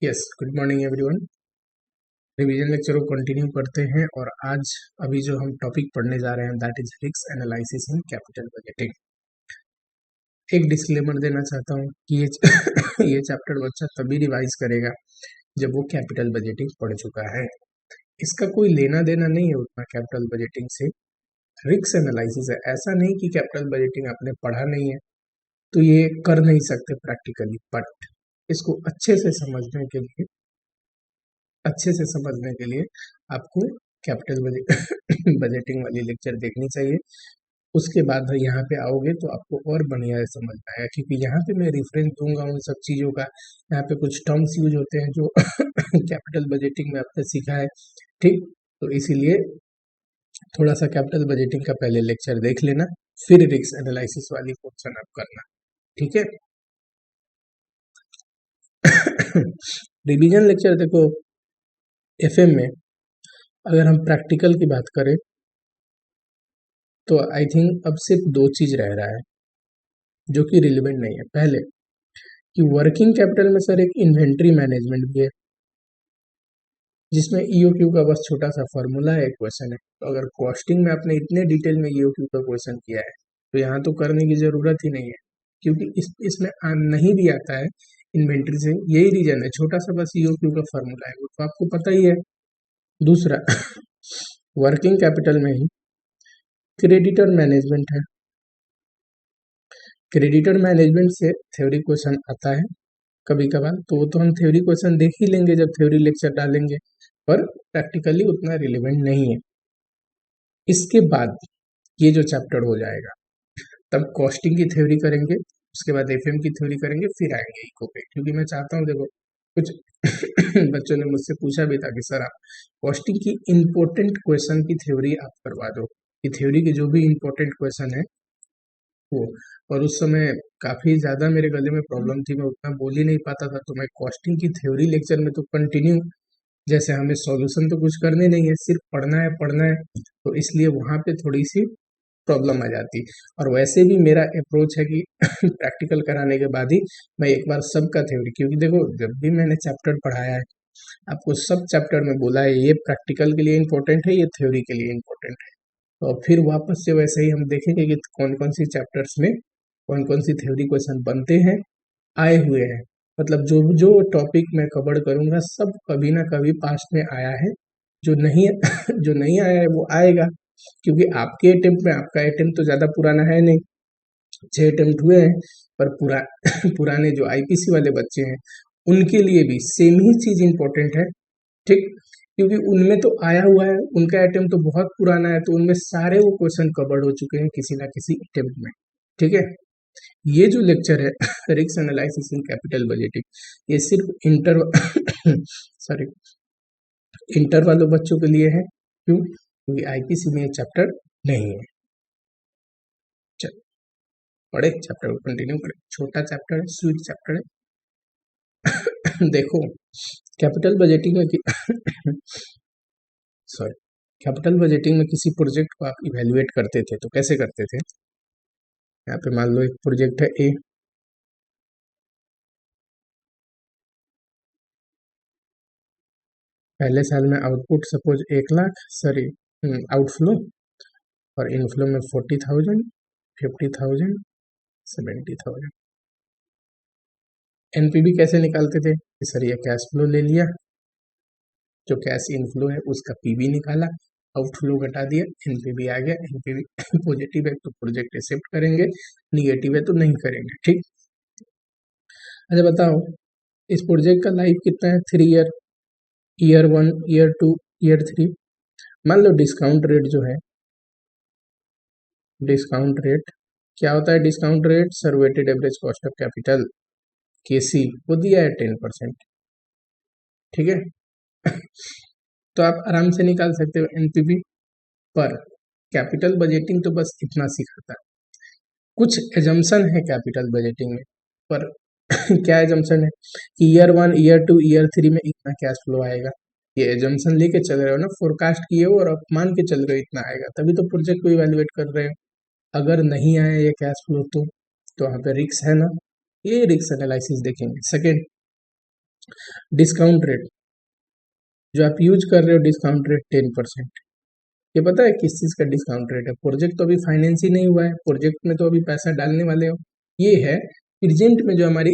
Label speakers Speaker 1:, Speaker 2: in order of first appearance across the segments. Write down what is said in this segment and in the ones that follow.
Speaker 1: Yes, good morning everyone. Revision lecture को continue करते हैं और आज अभी जो हम टॉपिक पढ़ने जा रहे हैं that is risk analysis in capital budgeting. एक डिस्क्लेमर देना चाहता हूँ कि ये ये चैप्टर बच्चा तभी रिवाइज करेगा जब वो कैपिटल बजटिंग पढ़ चुका है। इसका कोई लेना देना नहीं है उतना कैपिटल बजटिंग से। रिस्क एनालिसिस है, ऐसा नहीं कि कैपिटल बजटिंग आपने पढ़ा नहीं है तो ये कर नहीं सकते प्रैक्टिकली, बट इसको अच्छे से समझने के लिए आपको कैपिटल बजटिंग वाली लेक्चर देखनी चाहिए। उसके बाद यहाँ पे आओगे तो आपको और बढ़िया से समझ में आएगा, क्योंकि यहाँ पे मैं रेफरेंस दूंगा उन सब चीज़ों का। यहाँ पे कुछ टर्म्स यूज होते हैं जो कैपिटल बजटिंग में आपने सीखा है, ठीक। तो इसीलिए थोड़ा सा कैपिटल बजटिंग का पहले लेक्चर देख लेना, फिर रिस्क एनालिसिस वाली पोर्शन आप करना, ठीक है। रिवीजन लेक्चर देखो, एफएम में अगर हम प्रैक्टिकल की बात करें तो आई थिंक अब सिर्फ दो चीज रह रहा है जो कि रिलेवेंट नहीं है। पहले कि वर्किंग कैपिटल में सर एक इन्वेंट्री मैनेजमेंट भी है, जिसमें ईओक्यू का बस छोटा सा फॉर्मूला है, क्वेश्चन है। तो अगर कॉस्टिंग में आपने इतने डिटेल में ईओक्यू का क्वेश्चन किया है तो यहाँ तो करने की जरूरत ही नहीं है, क्योंकि इसमें नहीं भी आता है इन्वेंट्री से। यही रीजन है, छोटा सा बस ईओक्यू का फॉर्मूला है, वो तो आपको पता ही है। दूसरा वर्किंग कैपिटल में ही क्रेडिटर मैनेजमेंट है। क्रेडिटर मैनेजमेंट से थ्योरी क्वेश्चन आता है कभी कभार, तो वो तो हम थ्योरी क्वेश्चन देख ही लेंगे जब थ्योरी लेक्चर डालेंगे, पर प्रैक्टिकली उतना रिलेवेंट नहीं है। इसके बाद ये जो चैप्टर हो जाएगा तब कॉस्टिंग की थ्योरी करेंगे, उसके बाद एफएम की थ्योरी करेंगे, फिर आएंगे इको पे। क्योंकि मैं चाहता हूँ, देखो कुछ बच्चों ने मुझसे पूछा भी था कि सर आप कॉस्टिंग की इम्पोर्टेंट क्वेश्चन की थ्योरी आप करवा दो, कि थ्योरी के जो भी इम्पोर्टेंट क्वेश्चन है वो। और उस समय काफ़ी ज़्यादा मेरे गले में प्रॉब्लम थी, मैं उतना बोल ही नहीं पाता था, तो मैं कॉस्टिंग की थ्योरी लेक्चर में तो कंटिन्यू, जैसे हमें सॉल्यूशन तो कुछ करने नहीं है, सिर्फ पढ़ना है, तो इसलिए वहाँ पे थोड़ी सी प्रॉब्लम आ जाती। और वैसे भी मेरा अप्रोच है कि प्रैक्टिकल कराने के बाद ही मैं एक बार सबका थ्योरी, क्योंकि देखो जब भी मैंने चैप्टर पढ़ाया है आपको सब चैप्टर में बोला है ये प्रैक्टिकल के लिए इम्पोर्टेंट है, ये थ्योरी के लिए इम्पोर्टेंट है। और फिर वापस से वैसे ही हम देखेंगे कि कौन कौन सी चैप्टर्स में कौन कौन सी थ्योरी क्वेश्चन बनते हैं, आए हुए हैं। मतलब जो जो टॉपिक मैं कवर करूंगा सब कभी ना कभी पास्ट में आया है, जो नहीं जो नहीं आया है वो आएगा, क्योंकि आपके अटेम्प्ट में, आपका अटेम्प्ट तो ज़्यादा पुराना है नहीं, 6 अटेम्प्ट हुए हैं, पर पुराने जो आईपीसी वाले बच्चे हैं उनके लिए भी सेम ही चीज़ इम्पोर्टेंट है, ठीक। क्योंकि उनमें तो आया हुआ है, उनका अटेम्प्ट तो बहुत पुराना है, तो उनमें सारे वो क्वेश्चन कवर्ड हो चुके हैं किसी ना किसी अटेम्प्ट में, ठीक है। ये जो लेक्चर है risk analysis in capital budgeting, ये सिर्फ इंटर सॉरी इंटर वालों बच्चों के लिए है। क्यों? क्योंकि आईपीसी में ये चैप्टर नहीं है। चल पढ़े, चैप्टर को कंटिन्यू करें। छोटा चैप्टर है, स्वीट चैप्टर है। देखो कैपिटल बजटिंग में सॉरी कैपिटल बजटिंग में किसी प्रोजेक्ट को आप इवेल्युएट करते थे तो कैसे करते थे। यहाँ पे मान लो एक प्रोजेक्ट है ए, पहले साल में output suppose 1 lakh, sorry outflow, और इनफ्लो में 40,000, 50,000, 70,000। एनपीवी कैसे निकालते थे कि सर ये कैश फ्लो ले लिया, जो कैश इनफ्लो है उसका पीवी निकाला, आउटफ्लो घटा दिया, एनपीवी आ गया। एनपीवी पॉजिटिव है तो प्रोजेक्ट एक्सेप्ट करेंगे, निगेटिव है तो नहीं करेंगे, ठीक। अच्छा बताओ, इस प्रोजेक्ट का लाइफ कितना है? 3 ईयर, ईयर 1, ईयर 2, ईयर 3। मान लो डिस्काउंट रेट जो है, डिस्काउंट रेट क्या होता है? Discount rate sir weighted average cost of capital, KC, वो दिया है 10%, ठीक है। तो आप आराम से निकाल सकते हो एनपीवी पर। कैपिटल बजटिंग तो बस इतना सिखाता है, कुछ एजम्पशन है कैपिटल बजटिंग में, पर क्या एजम्पशन है कि ईयर 1, ईयर 2, ईयर 3 में इतना कैश फ्लो आएगा। ये एजम्पशन लेके चल रहे हो ना, फोरकास्ट किए हो और अब मान के चल रहे हो इतना आएगा, तभी तो प्रोजेक्ट को इवेल्युएट कर रहे हो। अगर नहीं आया ये कैश फ्लो तो वहाँ पे रिक्स है ना, ये रिक्स एनालिसिस देखेंगे। सेकेंड, डिस्काउंट रेट जो आप यूज कर रहे हो, डिस्काउंट रेट 10%। ये पता है किस चीज का डिस्काउंट रेट है? प्रोजेक्ट तो अभी फाइनेंस ही नहीं हुआ है, प्रोजेक्ट में तो अभी पैसा डालने वाले हो। ये है प्रेजेंट में जो हमारी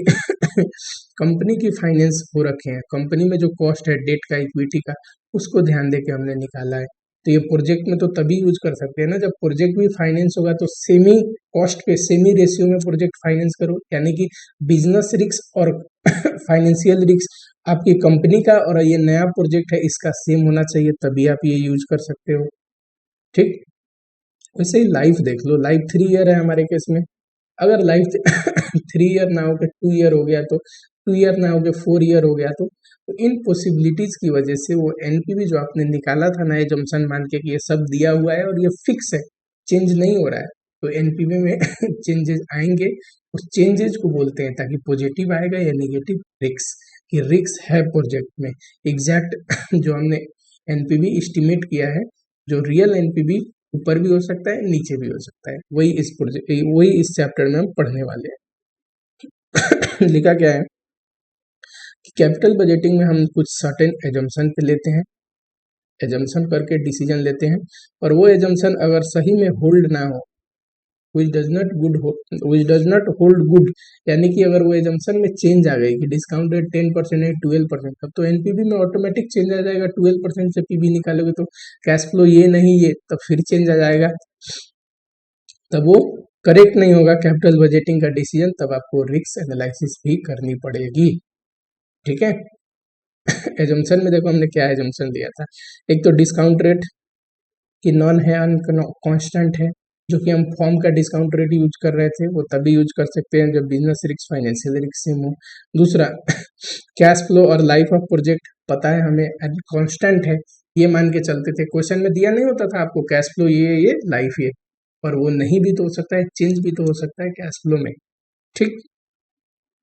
Speaker 1: कंपनी की फाइनेंस हो रखे हैं, कंपनी में जो कॉस्ट है डेट का, इक्विटी का, उसको ध्यान देके हमने निकाला है। तो ये प्रोजेक्ट में तो तभी यूज कर सकते हैं ना जब प्रोजेक्ट भी फाइनेंस होगा, तो सेमी कॉस्ट पे सेमी रेशियो में प्रोजेक्ट फाइनेंस करो, यानी कि बिजनेस रिस्क और फाइनेंशियल रिस्क आपकी कंपनी का और ये नया प्रोजेक्ट है इसका सेम होना चाहिए, तभी आप ये यूज कर सकते हो। ठीक, वैसे ही लाइफ देख लो, लाइफ 3 ईयर है हमारे केस में। अगर लाइफ 3 ईयर ना हो के 2 ईयर हो गया, तो 2 ईयर ना हो के 4 ईयर हो गया, तो इन पॉसिबिलिटीज की वजह से वो एनपीवी जो आपने निकाला था ना एजम्पशन मान के कि ये सब दिया हुआ है और ये फिक्स है, चेंज नहीं हो रहा है, तो एनपीवी में चेंजेस आएंगे। उस चेंजेस को बोलते हैं, ताकि पॉजिटिव आएगा या नेगेटिव रिस्क, कि रिस्क है प्रोजेक्ट में एग्जैक्ट जो हमने एनपीवी एस्टिमेट किया है, जो रियल एनपीवी ऊपर भी हो सकता है नीचे भी हो सकता है, वही इस चैप्टर में हम पढ़ने वाले हैं। लिखा क्या है कि कैपिटल बजटिंग में हम कुछ सर्टेन एजम्पशन पे लेते हैं, एजम्पशन करके डिसीजन लेते हैं, और वो एजम्पशन अगर सही में होल्ड ना हो, which does not hold good, यानी कि अगर वो एजम्पशन में चेंज आ गई कि डिस्काउंट रेट 10% है 12%, तब तो एनपीवी में ऑटोमेटिक चेंज आ जाएगा। 12% से पीवी निकालोगे तो कैश फ्लो ये नहीं ये, तब फिर चेंज आ जाएगा, तब वो करेक्ट नहीं होगा कैपिटल बजटिंग का डिसीजन, तब आपको रिस्क एनालिसिस भी करनी पड़ेगी। ठीक है। एजम्पशन में देखो हमने क्या एजम्पशन दिया था, एक तो डिस्काउंट रेट कि नॉन है, कांस्टेंट है, जो कि हम फॉर्म का डिस्काउंट रेट यूज कर रहे थे, वो तभी यूज कर सकते हैं जब business risk financial risk same हो। दूसरा, कैश फ्लो और लाइफ ऑफ प्रोजेक्ट पता है हमें, कांस्टेंट है, ये मान के चलते थे। क्वेश्चन में दिया नहीं होता था आपको कैश फ्लो ये लाइफ ये, और वो नहीं भी तो हो सकता है, चेंज भी तो हो सकता है कैश फ्लो में। ठीक,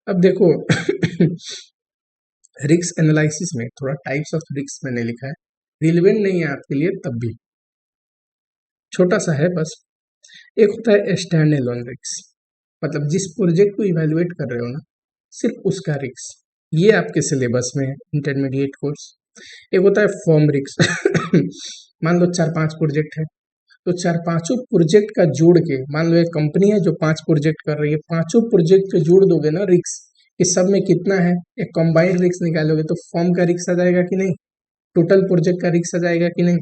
Speaker 1: अब देखो रिस्क एनालिसिस में थोड़ा टाइप्स ऑफ रिस्क मैंने लिखा है, रिलेवेंट नहीं है आपके लिए तब भी, छोटा सा है बस। एक होता है स्टैंड एलोन रिस्क, मतलब जिस प्रोजेक्ट को इवेलुएट कर रहे हो ना, सिर्फ उसका रिस्क, ये आपके सिलेबस में है इंटरमीडिएट कोर्स। एक होता है फॉर्म रिस्क मान लो 4-5 प्रोजेक्ट है, तो 4-5 प्रोजेक्ट का जोड़ के, मान लो एक कंपनी है जो 5 प्रोजेक्ट कर रही है, 5 प्रोजेक्ट को जोड़ दोगे ना रिस्क, इस सब में कितना है, एक कंबाइंड रिस्क निकालोगे तो फॉर्म का रिस्क आ जाएगा कि नहीं, टोटल प्रोजेक्ट का रिस्क आ जाएगा कि नहीं,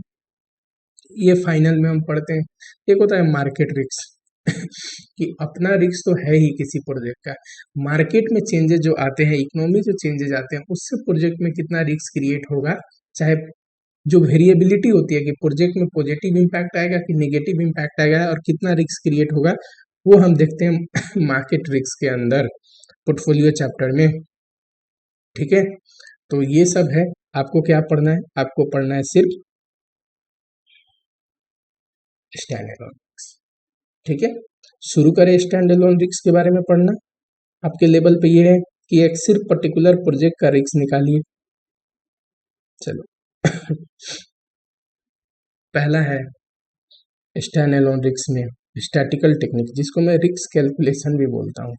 Speaker 1: ये फाइनल में हम पढ़ते हैं। एक होता है मार्केट रिस्क कि अपना रिस्क तो है ही किसी प्रोजेक्ट का, मार्केट में चेंजेस जो आते हैं, इकोनॉमी जो चेंजेस आते हैं, उससे प्रोजेक्ट में कितना रिस्क क्रिएट होगा, चाहे जो वेरिएबिलिटी होती है कि प्रोजेक्ट में पॉजिटिव इम्पैक्ट आएगा कि नेगेटिव इम्पैक्ट आएगा और कितना रिस्क क्रिएट होगा, वो हम देखते हैं मार्केट रिस्क के अंदर पोर्टफोलियो चैप्टर में। ठीक है, तो ये सब है। आपको क्या पढ़ना है, आपको पढ़ना है सिर्फ स्टैंड एलोन रिस्क। ठीक है, शुरू करें स्टैंड एलोन रिस्क के बारे में पढ़ना। आपके लेवल पे ये है कि एक सिर्फ पर्टिकुलर प्रोजेक्ट का रिस्क निकालिए। चलो पहला है स्टैंड एलोन रिस्क में स्टैटिकल टेक्निक, जिसको मैं रिस्क कैलकुलेशन भी बोलता हूँ।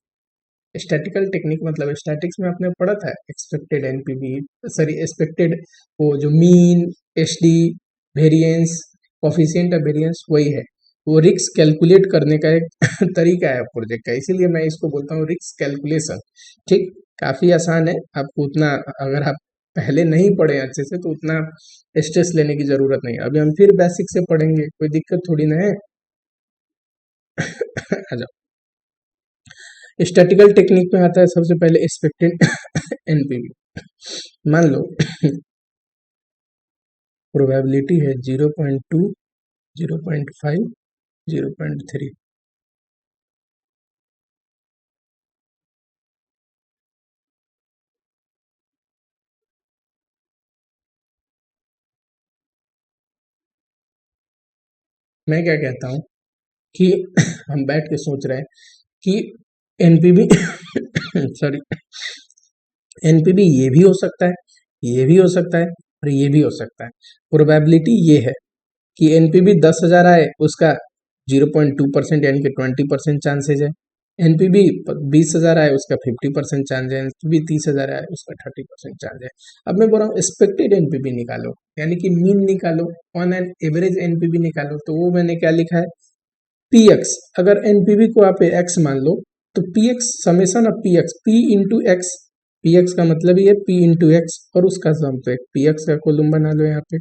Speaker 1: स्टैटिकल टेक्निक मतलब स्टैटिक्स में आपने पढ़ा था एक्सपेक्टेड एनपीवी, सॉरी एक्सपेक्टेड वो जो mean, SD, variance, coefficient of variance, वही है। वो रिस्क कैलकुलेट करने का एक तरीका है प्रोजेक्ट का, इसीलिए मैं इसको बोलता हूँ रिस्क कैलकुलेशन। ठीक, काफी आसान है, आपको उतना, अगर आप पहले नहीं पढ़े अच्छे से तो उतना स्ट्रेस लेने की जरूरत नहीं है। अभी हम फिर बेसिक से पढ़ेंगे, कोई दिक्कत थोड़ी ना है। आ जाओ, स्टैटिकल टेक्निक में आता है सबसे पहले एक्सपेक्टेड एनपीवी। मान लो प्रोबेबिलिटी है 0.2, 0.5, 0.3, मैं क्या कहता हूँ कि हम बैठ के सोच रहे हैं कि एनपीवी सॉरी एनपीवी ये भी हो सकता है, ये भी हो सकता है और ये भी हो सकता है। प्रोबेबिलिटी ये है कि एनपीवी 10,000 आए, उसका 0.2% यानी कि 20% चांसेज है। एनपीबी 20,000 आए उसका 50% चार्ज है, एनपीबी 30,000 आए उसका 30% चार्ज है। अब मैं बोल रहा हूँ एक्सपेक्टेड एनपीबी निकालो, यानी कि मीन निकालो, ऑन एन एवरेज एनपीबी निकालो। तो वो मैंने क्या लिखा है, पी एक्स। अगर एनपीबी को आप एक्स मान लो तो P x summation of P x, P into x, P x का मतलब ये पी इंटू एक्स और उसका सम। तो एक पी एक्स का कॉलम बना लो यहाँ पे,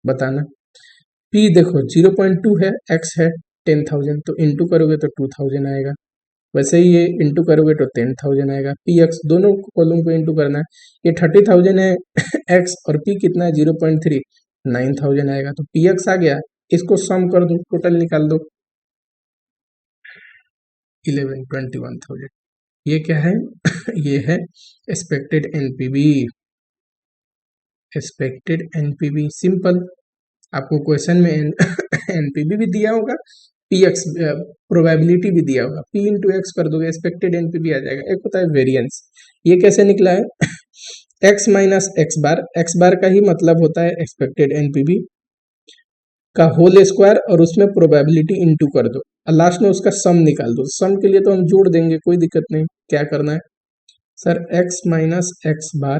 Speaker 1: बताना। पी देखो 0.2 है, एक्स है 10,000, तो इंटू करोगे तो 2,000 आएगा। वैसे ही ये इंटू करोगे तो 10,000 आएगा। पी एक्स दोनों कॉलम को इंटू करना है। ये 30,000 है एक्स, और पी कितना है 0.3, 9,000 आएगा। तो पी एक्स आ गया, इसको सम कर दो, टोटल निकाल दो, 11,21,000। ये क्या है ये है expected NPV, expected NPV simple. आपको क्वेश्चन में एनपीवी भी दिया होगा, पी एक्स प्रोबेबिलिटी भी दिया होगा, पी इंटू एक्स कर दोगे एक्सपेक्टेड एनपीवी आ जाएगा। एक होता है वेरिएंस, ये कैसे निकला है एक्स माइनस एक्स बार का ही मतलब होता है एक्सपेक्टेड एनपीवी का होल स्क्वायर, और उसमें प्रोबेबिलिटी इंटू कर दो और लास्ट में उसका सम निकाल दो। सम के लिए तो हम जोड़ देंगे, कोई दिक्कत नहीं। क्या करना है सर, एक्स माइनस एक्स बार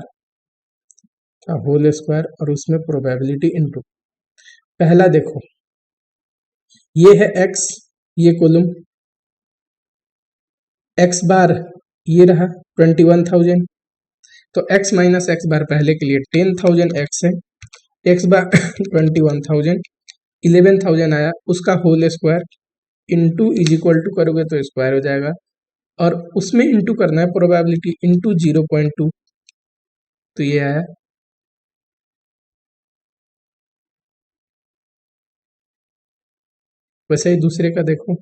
Speaker 1: का होल स्क्वायर और उसमें प्रोबेबिलिटी इंटू। पहला देखो, ये है एक्स, ये कॉलम एक्स बार, ये रहा 21,000। तो एक्स माइनस एक्स बार पहले के लिए 10,000 एक्स है, एक्स बार 21,000, 11,000 आया, उसका whole square into is equal to करोगे तो स्क्वायर हो जाएगा, और उसमें इंटू करना है प्रोबेबिलिटी इंटू 0.2, तो ये आया। वैसे ही दूसरे का देखो,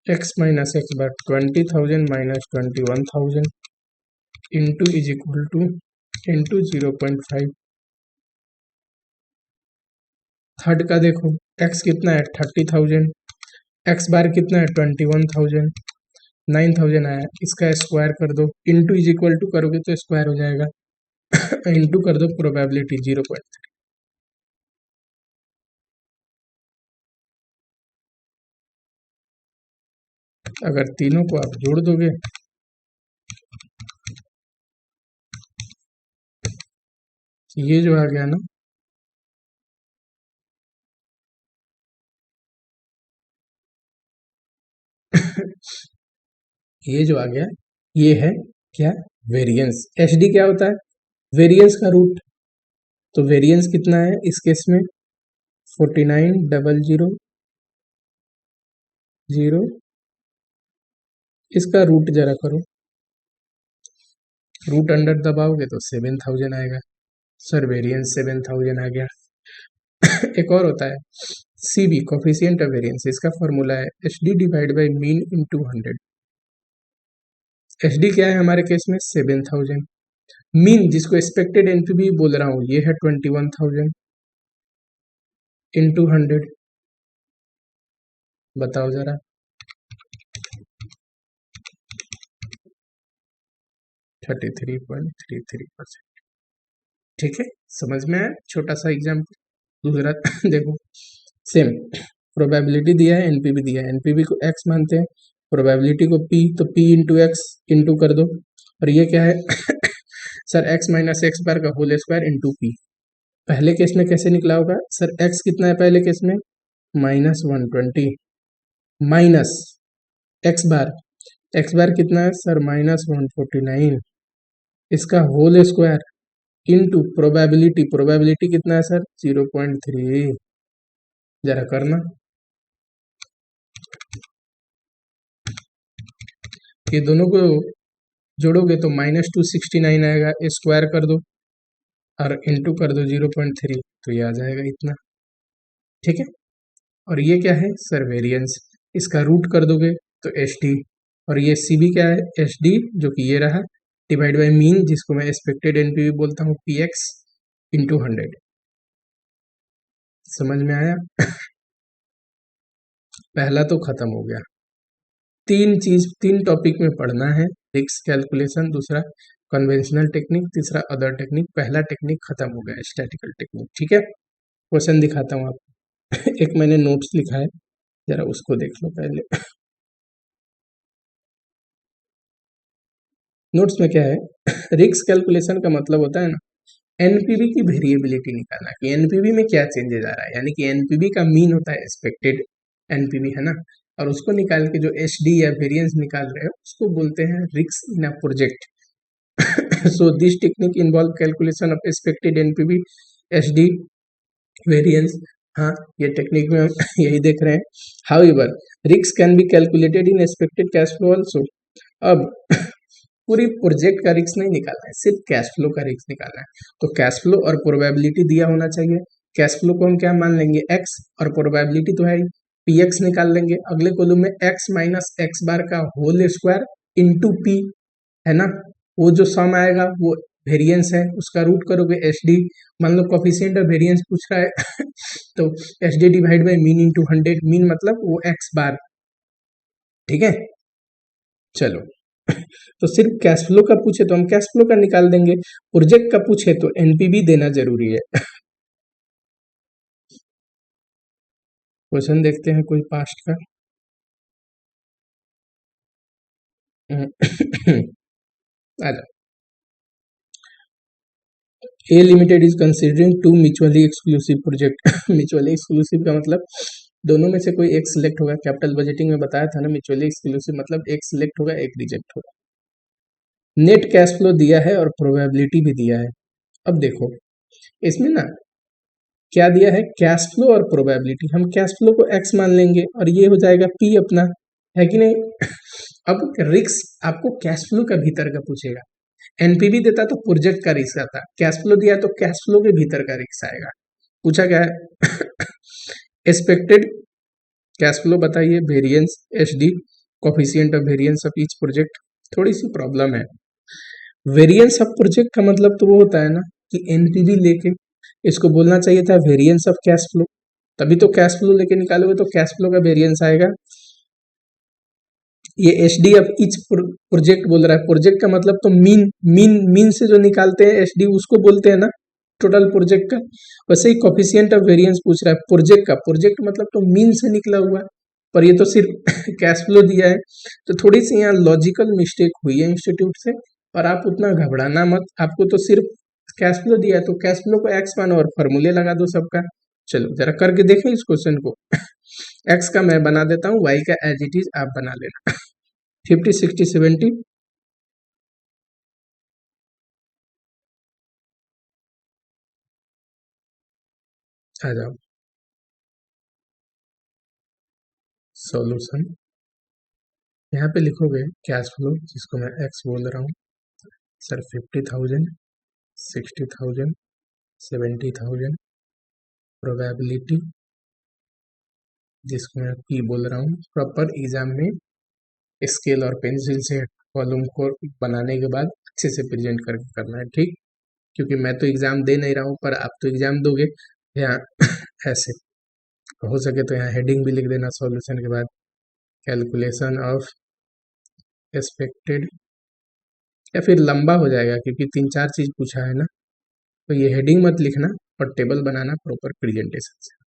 Speaker 1: x minus x bar 20,000 minus 21,000 into is equal two into 0.5। Third का देखो, एक्स कितना है 30,000, एक्स बार कितना है 21,000, 9,000 आया, इसका स्क्वायर कर दो, इंटू इज इक्वल टू करोगे तो स्क्वायर हो जाएगा इंटू कर दो प्रोबेबिलिटी 0.3। अगर तीनों को आप जोड़ दोगे ये जो आ गया ना ये जो आ गया ये है क्या, वेरिएंस। एच डी क्या होता है, वेरिएंस का रूट। तो वेरिएंस कितना है इस केस में 49,000, इसका रूट जरा करो, रूट अंडर दबाओगे तो 7,000 आएगा। सर वेरिएंस 7,000 आ गया एक और होता है C V, coefficient of variance. इसका फॉर्मूला है S D divide by mean into 100। S D क्या है हमारे केस में 7,000, मीन जिसको एक्सपेक्टेड एनपीवी बोल रहा हूँ ये है 21,000 इंटू 100। बताओ जरा, 33.33%। ठीक है, समझ में आया, छोटा सा एग्जाम्पल। दूसरा देखो, सेम प्रोबेबिलिटी दिया है, एनपीवी दिया है, एनपीवी को एक्स मानते हैं, प्रोबेबिलिटी को पी, तो पी इंटू एक्स इंटू कर दो, और ये क्या है सर एक्स माइनस एक्स बार का होल स्क्वायर इंटू पी। पहले केस में कैसे निकला होगा सर, एक्स कितना है पहले केस में -120, माइनस एक्स बार कितना है सर -149, इसका whole square into probability, probability कितना है सर 0.3। जरा करना, ये दोनों को जोड़ोगे तो -269 आएगा, स्क्वायर कर दो और इंटू कर दो 0.3, तो ये आ जाएगा इतना। ठीक है, और ये क्या है सर वेरिएंस, इसका रूट कर दोगे तो एच डी, और ये सी बी क्या है एच डी, जो कि ये रहा, डिवाइड बाई मीन जिसको मैं एक्सपेक्टेड एनपीवी बोलता हूँ पी एक्स इंटू 100। समझ में आया पहला तो खत्म हो गया। तीन टॉपिक में पढ़ना है, रिस्क कैलकुलेशन, दूसरा कन्वेंशनल टेक्निक, तीसरा अदर टेक्निक, पहला टेक्निक खत्म हो गया स्टैटिकल टेक्निक। ठीक है, क्वेश्चन दिखाता हूँ आपको। एक मैंने नोट्स लिखा है, जरा उसको देख लो पहले। नोट्स में क्या है, रिस्क कैलकुलेशन का मतलब होता है ना एनपीवी की वेरिएबिलिटी निकालना, कि एनपीवी में क्या चेंजेस आ रहा है, यानी कि एनपीवी का मीन होता है एक्सपेक्टेड एनपीवी, है ना, और उसको निकाल के जो एचडी या वेरिएंस निकाल रहे हो उसको बोलते हैं risk in a project. So this technique involve calculation of expected NPV, HD, variance. हाँ, ये टेक्निक में हम यही देख रहे हैं। However risk can be calculated in expected cash flow also. अब पूरी प्रोजेक्ट का रिस्क नहीं निकालना है, सिर्फ कैश फ्लो का रिस्क निकालना है। तो कैश फ्लो और प्रोबेबिलिटी दिया होना चाहिए। कैश फ्लो को हम क्या मान लेंगे, एक्स, और प्रोबेबिलिटी तो है ही, पी एक्स निकाल लेंगे। अगले कॉलम में एक्स माइनस एक्स बार का होल स्क्वायर इंटू पी, है ना, वो जो सम आएगा वो वेरिएंस है, उसका रूट करोगे एच डी। मान लो कोफिशिएंट ऑफ वेरिएंस पूछ रहा है तो H D divide by mean into 100, mean मतलब वो एक्स बार। ठीक है, चलो। तो सिर्फ कैश फ्लो का पूछे तो हम कैश फ्लो का निकाल देंगे, प्रोजेक्ट का पूछे तो एनपीवी देना जरूरी है। क्वेश्चन देखते हैं कोई पास्ट का। आ जाओ। A limited is considering two mutually exclusive project. Mutually exclusive का मतलब दोनों में से कोई एक सिलेक्ट होगा। कैपिटल बजटिंग में बताया था ना, म्यूचुअली एक्सक्लूसिव मतलब एक सिलेक्ट होगा एक रिजेक्ट होगा। नेट कैश फ्लो दिया है और प्रोबेबिलिटी भी दिया है। अब देखो इसमें ना क्या दिया है, कैश फ्लो और प्रोबेबिलिटी। हम कैश फ्लो को एक्स मान लेंगे और ये हो जाएगा पी अपना, है कि नहीं। अब रिस्क आपको कैश फ्लो का भीतर का पूछेगा, एनपीवी देता तो प्रोजेक्ट का रिस्क आता, कैश फ्लो दिया तो कैश फ्लो के भीतर का रिस्क आएगा। पूछा क्या है, एक्सपेक्टेड कैश फ्लो बताइए, variance H D, coefficient of variance of each project. थोड़ी सी प्रॉब्लम है, वेरिएंस ऑफ प्रोजेक्ट का मतलब तो वो होता है ना कि एनपीवी लेके, इसको बोलना चाहिए था वेरिएंस ऑफ कैश फ्लो, तभी तो कैश फ्लो लेके निकालोगे तो कैश फ्लो का वेरिएंस आएगा। ये H D of each project बोल रहा है, प्रोजेक्ट का मतलब तो मीन, मीन से जो निकालते हैं एच डी उसको बोलते हैं ना टोटल प्रोजेक्ट का। वैसे ही कोफिशिएंट ऑफ वेरिएंस पूछ रहा है प्रोजेक्ट का, प्रोजेक्ट मतलब तो मीन से निकला हुआ, पर ये तो सिर्फ कैश फ्लो दिया है। तो थोड़ी सी यहाँ लॉजिकल मिस्टेक हुई है इंस्टीट्यूट से, और आप उतना घबराना मत, आपको तो सिर्फ कैश फ्लो दिया है तो कैश फ्लो को एक्स मानो और फॉर्मूले लगा दो सबका। चलो जरा करके देखें इस क्वेश्चन को। एक्स का मैं बना देता हूँ, वाई का एज इट इज आप बना लेना। 50 60 70, आ जाओ। सॉल्यूशन यहाँ पे लिखोगे कैश फ्लो, जिसको मैं एक्स बोल रहा हूँ सर, 50,000, 60,000, 70,000, प्रोबेबिलिटी जिसको मैं पी बोल रहा हूँ। प्रॉपर एग्जाम में स्केल और पेंसिल से कॉलम को बनाने के बाद अच्छे से प्रेजेंट करके करना है, ठीक। क्योंकि मैं तो एग्जाम दे नहीं रहा हूँ, पर आप तो एग्जाम दोगे यहाँ। ऐसे हो सके तो यहाँ हेडिंग भी लिख देना सॉल्यूशन के बाद, कैलकुलेशन ऑफ एक्सपेक्टेड, या फिर लंबा हो जाएगा क्योंकि 3 4 चीज पूछा है ना, तो ये हेडिंग मत लिखना और टेबल बनाना प्रॉपर प्रेजेंटेशन से।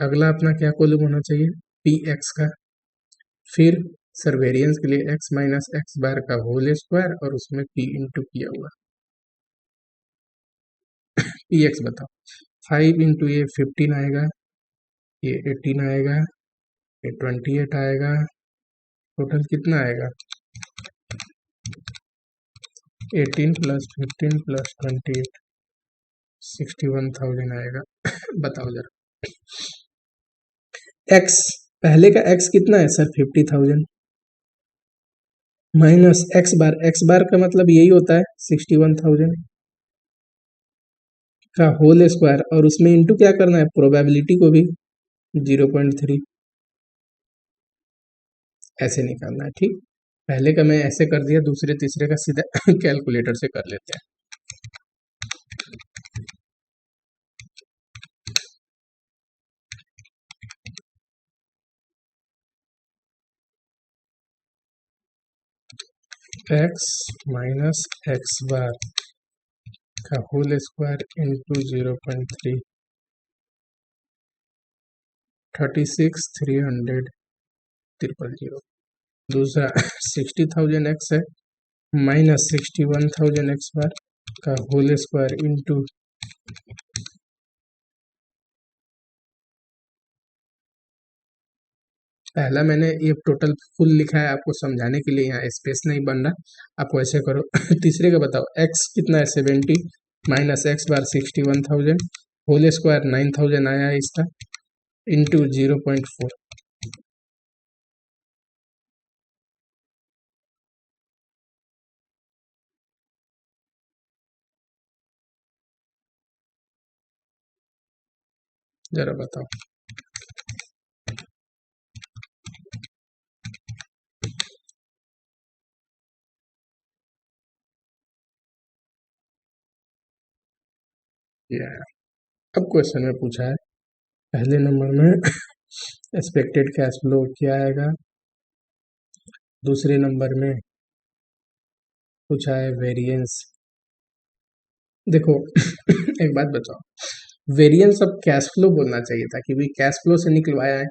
Speaker 1: अगला अपना क्या कॉलम होना चाहिए, पी एक्स का, फिर सर वेरिएंस के लिए एक्स माइनस एक्स बार का होल स्क्वायर और उसमें पी इंटू किया हुआ। पी एक्स बताओ, 5 इंटू ये 15 आएगा, ये 18 आएगा, ये 28 आएगा, टोटल कितना आएगा, 18 प्लस 15 प्लस 28, 61,000 आएगा। बताओ जरा, एक्स, पहले का एक्स कितना है सर, 50,000, माइनस एक्स बार का मतलब यही होता है 61,000 का होल स्क्वायर, और उसमें इंटू क्या करना है, प्रोबेबिलिटी को भी 0.3 ऐसे निकालना है, ठीक। पहले का मैं ऐसे कर दिया, दूसरे तीसरे का सीधा कैलकुलेटर से कर लेते हैं। एक्स माइनस एक्स बार का होल स्क्वायर इंटू 0.3 36,300 000। दूसरा 60,000 एक्स है माइनस 61,000 एक्स बार का होल स्क्वायर इंटू पहला मैंने ये टोटल फुल लिखा है आपको समझाने के लिए, यहाँ स्पेस नहीं बन रहा, आप वैसे करो। तीसरे का बताओ, एक्स कितना है 70 माइनस एक्स बार 61,000 होल स्क्वायर 9,000 आया है इसका इंटू 0.4। जरा बताओ। ये है। अब क्वेश्चन में पूछा है पहले नंबर में एक्सपेक्टेड कैश फ्लो क्या आएगा, दूसरे नंबर में पूछा है वेरिएंस। देखो एक बात बताओ, वेरिएंस अब कैश फ्लो बोलना चाहिए था क्योंकि कैश फ्लो से निकलवाया है।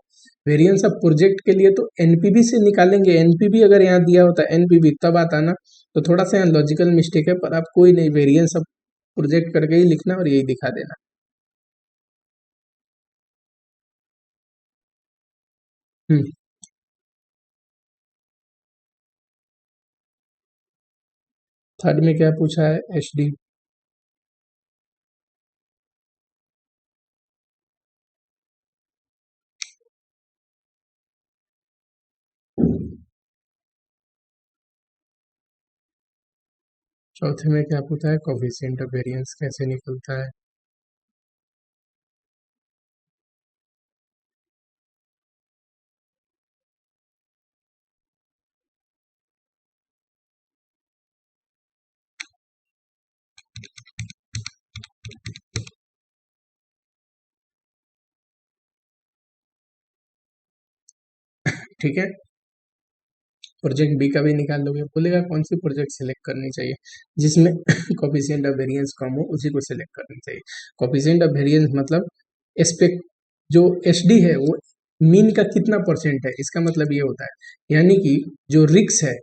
Speaker 1: वेरिएंस अब प्रोजेक्ट के लिए तो एनपीवी से निकालेंगे, एनपीवी अगर यहाँ दिया होता एनपीवी तब आता ना, तो थोड़ा सा यहाँ लॉजिकल मिस्टेक है, पर आप कोई नहीं, वेरिएंस अब प्रोजेक्ट करके ही लिखना और यही दिखा देना। हम्म। थर्ड में क्या पूछा है, एच डी। चौथे में क्या पूछा है, कोफिशिएंट ऑफ वेरिएंस कैसे निकलता है। ठीक है, प्रोजेक्ट बी का भी निकाल लोगे, बोलेगा कौन सी प्रोजेक्ट सिलेक्ट करनी चाहिए जिसमें कोफिशिएंट ऑफ वेरिएंस कम हो, उसी को सिलेक्ट करनी चाहिए। कोफिशिएंट ऑफ वेरिएंस मतलब एस्पेक्ट, जो एच डी है वो मीन का कितना परसेंट है, इसका मतलब ये होता है, यानी कि जो रिक्स है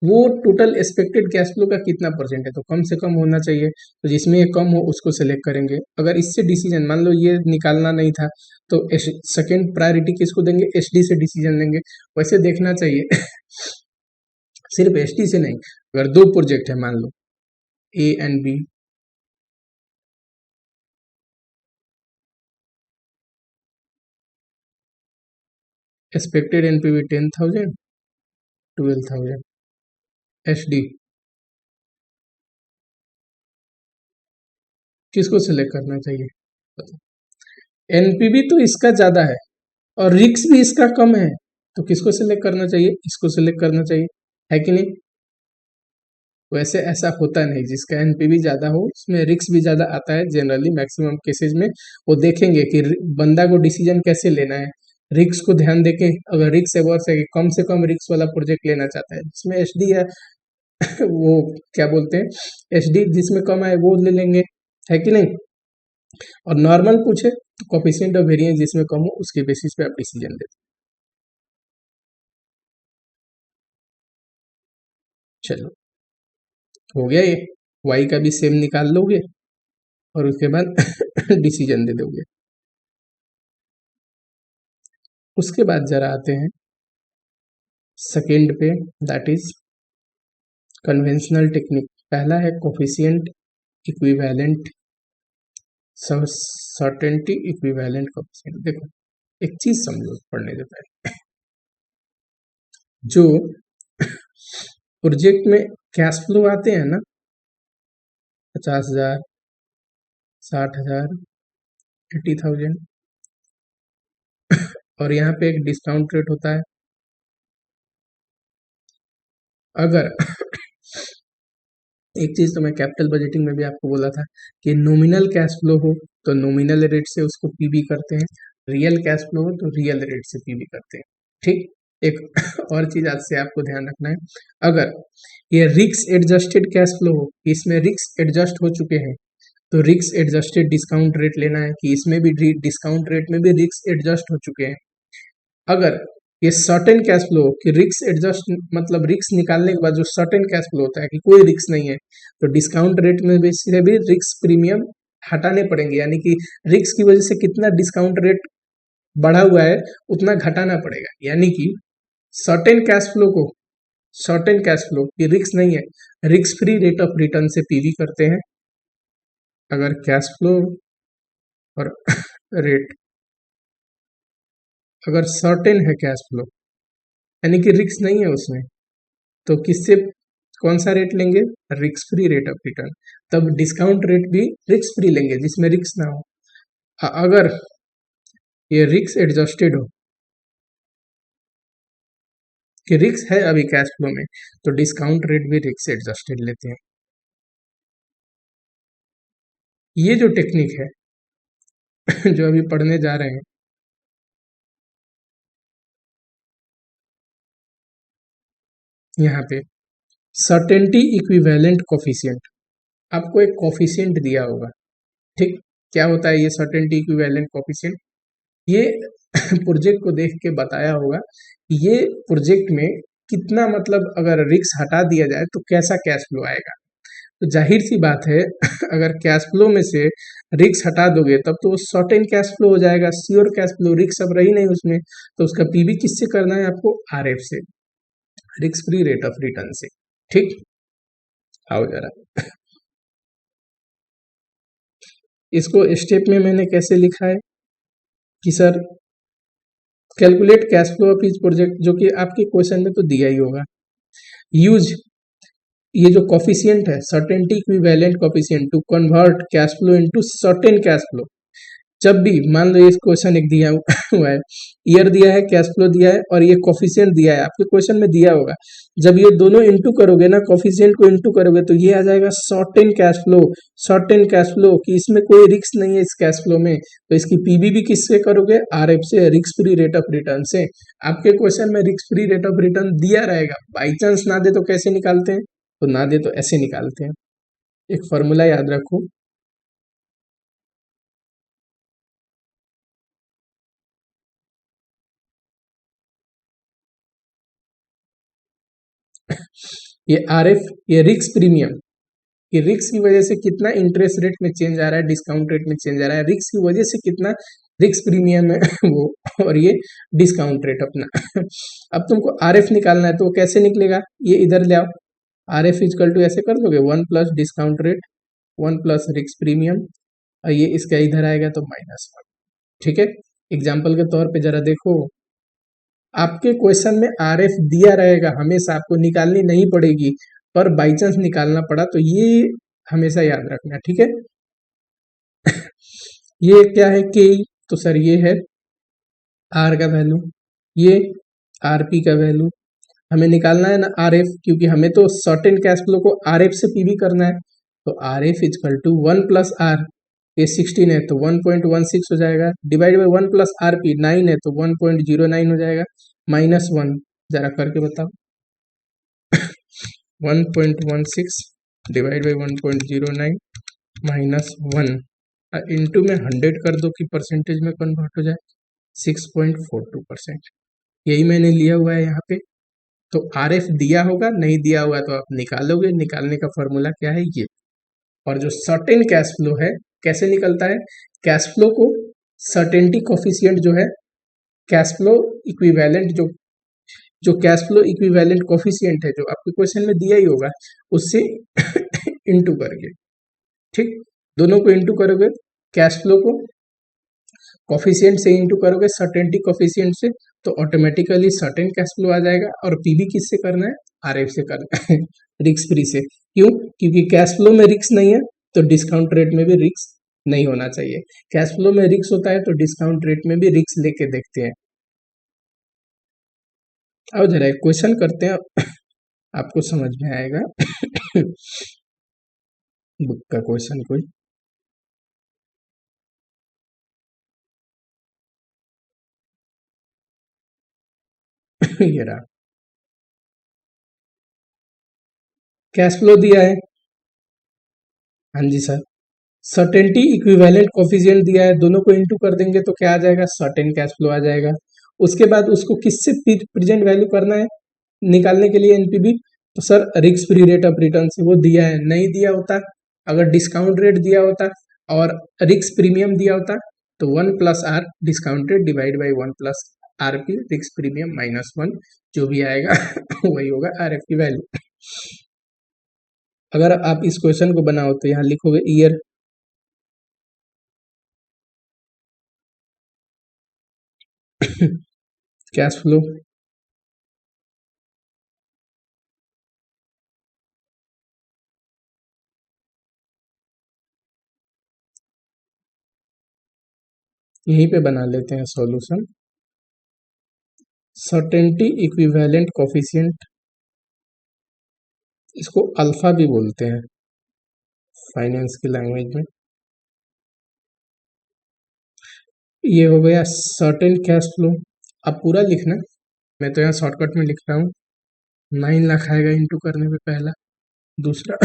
Speaker 1: वो टोटल एक्सपेक्टेड कैश फ्लो का कितना परसेंट है, तो कम से कम होना चाहिए, तो जिसमें ये कम हो उसको सेलेक्ट करेंगे। अगर इससे डिसीजन, मान लो ये निकालना नहीं था, तो सेकेंड प्रायोरिटी किसको देंगे, एचडी से डिसीजन लेंगे। वैसे देखना चाहिए सिर्फ एचडी से नहीं, अगर दो प्रोजेक्ट है मान लो A and B, expected NPV 10,000 12,000 एचडी, किसको सिलेक्ट करना चाहिए। एनपीवी तो इसका ज्यादा है और रिक्स भी इसका कम है, तो किसको सिलेक्ट करना चाहिए, इसको सिलेक्ट करना चाहिए, है कि नहीं। वैसे ऐसा होता नहीं, जिसका एनपीवी ज्यादा हो उसमें रिक्स भी ज्यादा आता है, जनरली मैक्सिमम केसेस में वो देखेंगे कि बंदा को डिसीजन कैसे लेना है, रिक्स को ध्यान देके, अगर रिक्स एवर्स है कि कम से कम रिक्स वाला प्रोजेक्ट लेना चाहता है, जिसमें एचडी है वो क्या बोलते हैं एचडी जिसमें कम है वो ले लेंगे, है कि नहीं। और नॉर्मल पूछे तो कोफिशिएंट ऑफ वेरिएंस जिसमें कम हो उसके बेसिस पे आप डिसीजन लेते। चलो हो गया ये, वाई का भी सेम निकाल लोगे और उसके बाद डिसीजन दे दोगे। उसके बाद जरा आते हैं सेकेंड पे, दैट इज कन्वेंशनल टेक्निक। पहला है coefficient equivalent certainty equivalent coefficient. देखो एक चीज समझो पढ़ने से पहले, जो प्रोजेक्ट में कैश फ्लो आते हैं ना, 50,000 60,000 80,000, और यहाँ पे एक डिस्काउंट रेट होता है। अगर एक चीज तो मैं कैपिटल बजटिंग में भी आपको बोला था कि नॉमिनल कैश फ्लो हो तो नॉमिनल रेट से उसको पीबी करते हैं, रियल कैश फ्लो हो तो रियल रेट से पीबी करते हैं, ठीक। एक और चीज आज से आपको ध्यान रखना है, अगर ये रिस्क एडजस्टेड कैश फ्लो हो, इसमें रिस्क एडजस्ट हो चुके हैं, तो रिस्क एडजस्टेड डिस्काउंट रेट लेना है कि इसमें भी डिस्काउंट रेट में भी रिस्क एडजस्ट हो चुके हैं। अगर ये सर्टेन कैश फ्लो कि रिस्क एडजस्ट मतलब रिस्क निकालने के बाद जो सर्टेन कैश फ्लो होता है कि कोई रिस्क नहीं है, तो डिस्काउंट रेट में भी से भी रिस्क प्रीमियम हटाने पड़ेंगे, यानी कि रिस्क की वजह से कितना डिस्काउंट रेट बढ़ा हुआ है उतना घटाना पड़ेगा। यानी कि सर्टेन कैश फ्लो को, सर्टेन कैश फ्लो ये रिस्क नहीं है, risk free rate of return से पीवी करते हैं। अगर कैश फ्लो और रेट अगर सर्टेन है कैश फ्लो यानी कि रिस्क नहीं है उसमें, तो किससे कौन सा रेट लेंगे, risk free rate of return. तब डिस्काउंट रेट भी रिस्क फ्री लेंगे जिसमें रिस्क ना हो। अगर ये रिस्क एडजस्टेड हो कि रिस्क है अभी कैश फ्लो में, तो डिस्काउंट रेट भी रिस्क एडजस्टेड लेते हैं। ये जो टेक्निक है जो अभी पढ़ने जा रहे हैं, यहाँ पे सर्टेनिटी इक्विवेलेंट कोफिशिएंट, आपको एक कोफिशिएंट दिया होगा, ठीक। क्या होता है ये सर्टेनिटी इक्विवेलेंट कोफिशिएंट, ये प्रोजेक्ट को देख के बताया होगा कि ये प्रोजेक्ट में कितना मतलब अगर रिस्क हटा दिया जाए तो कैसा कैश फ्लो आएगा। तो जाहिर सी बात है अगर कैश फ्लो में से रिस्क हटा दोगे तब तो वो सर्टेन कैश फ्लो हो जाएगा, श्योर कैश फ्लो, रिस्क अब रही नहीं उसमें, तो उसका पीवी किससे करना है आपको, आरएफ से, risk free rate of return से, ठीक। आओ जरा इसको स्टेप में मैंने कैसे लिखा है कि sir calculate cash flow of each project, जो कि आपके क्वेश्चन में तो दिया ही होगा। यूज ये जो कॉफिशिएंट है certainty equivalent coefficient to convert cash flow into certain cash flow. जब भी मान लो ये क्वेश्चन एक दिया हुआ है, ईयर दिया है, कैश फ्लो दिया है और ये कॉफिशिएंट दिया है, आपके क्वेश्चन में दिया होगा, जब ये दोनों इंटू करोगे ना, कॉफिशिएंट को इंटू करोगे तो ये आ जाएगा certain cash flow. Certain cash flow कि इसमें कोई रिस्क नहीं है इस कैश फ्लो में, तो इसकी पीबी भी किससे करोगे, आरएफ से, risk free rate of return से। आपके क्वेश्चन में risk free rate of return दिया रहेगा, बाई चांस ना दे तो कैसे निकालते हैं, तो ना दे तो ऐसे निकालते हैं। एक फॉर्मूला याद रखो, ये आरएफ, ये रिस्क प्रीमियम, कि रिस्क की वजह से कितना इंटरेस्ट रेट में चेंज आ रहा है, डिस्काउंट रेट में चेंज आ रहा है, रिस्क की वजह से कितना रिस्क प्रीमियम है वो, और ये डिस्काउंट रेट अपना अब तुमको आरएफ निकालना है तो वो कैसे निकलेगा, ये इधर ले आओ, आरएफ इजकल टू ऐसे कर दोगे 1 plus discount rate 1 plus risk premium, और ये इसका इधर आएगा तो -1, ठीक है। एग्जाम्पल के तौर पे जरा देखो, आपके क्वेश्चन में आरएफ दिया रहेगा, हमेशा आपको निकालनी नहीं पड़ेगी, पर बाई चांस निकालना पड़ा तो ये हमेशा याद रखना, ठीक है। ये क्या है के, तो सर ये है आर का वैल्यू, ये आरपी का वैल्यू, हमें निकालना है ना आरएफ, क्योंकि हमें तो सर्टेन कैश फ्लो को आरएफ से पीवी करना है, तो RF is equal to 1 plus R, ये 16 है तो 1.16 हो जाएगा, डिवाइड बाई 1 प्लस आरपी 9 है तो 1.09 हो जाएगा, -1, जरा करके बताओ 1.16 डिवाइड बाई 1.09 -1, इंटू में 100 कर दो कि परसेंटेज में कन्वर्ट हो जाए, 6.42%, यही मैंने लिया हुआ है यहाँ पे। तो आर एफ दिया होगा, नहीं दिया होगा तो आप निकालोगे, निकालने का फॉर्मूला क्या है ये। और जो सर्टेन कैश फ्लो है कैसे निकलता है, कैश फ्लो को सर्टेनिटी कोफिशिएंट जो है, कैश फ्लो इक्विवेलेंट जो जो कैश फ्लो इक्विवेलेंट कोफिशिएंट है जो आपके क्वेश्चन में दिया ही होगा, उससे इंटू करके, ठीक, दोनों को इंटू करोगे, कैश फ्लो को कोफिशिएंट से इंटू करोगे सर्टेनिटी कोफिशिएंट से, तो ऑटोमेटिकली सर्टेन कैश फ्लो आ जाएगा, और पीवी किससे करना है, आरएफ से करना है रिस्क फ्री से। क्यों, क्योंकि कैश फ्लो में रिस्क नहीं है तो डिस्काउंट रेट में भी रिस्क नहीं होना चाहिए, कैश फ्लो में रिस्क होता है तो डिस्काउंट रेट में भी रिस्क लेके देखते हैं। अब जरा एक क्वेश्चन करते हैं आपको समझ में आएगा बुक का क्वेश्चन कोई, ये रहा, कैश फ्लो दिया है, हाँ जी सर। सर्टेनिटी इक्विवेलेंट कोफिशिएंट दिया है, दोनों को इनटू कर देंगे तो क्या आ जाएगा, सर्टेन कैश फ्लो आ जाएगा। उसके बाद उसको किससे प्रेजेंट वैल्यू करना है निकालने के लिए एनपीवी, तो sir risk free rate of return से। वो दिया है, नहीं दिया होता, अगर डिस्काउंट रेट दिया होता और रिस्क प्रीमियम दिया होता तो 1+R discount rate divide by 1+RP risk premium -1, जो भी आएगा वही होगा RF की वैल्यू। अगर आप इस क्वेश्चन को बनाओ तो यहाँ लिखोगे ईयर, कैश फ्लो, यहीं पे बना लेते हैं सॉल्यूशन। सर्टेनिटी इक्विवेलेंट कोफिशिएंट, इसको अल्फा भी बोलते हैं फाइनेंस की लैंग्वेज में। ये हो गया सर्टेन कैश फ्लो। अब पूरा लिखना, मैं तो यहाँ शॉर्टकट में लिख रहा हूँ। 9 लाख आएगा इंटू करने में पहला, दूसरा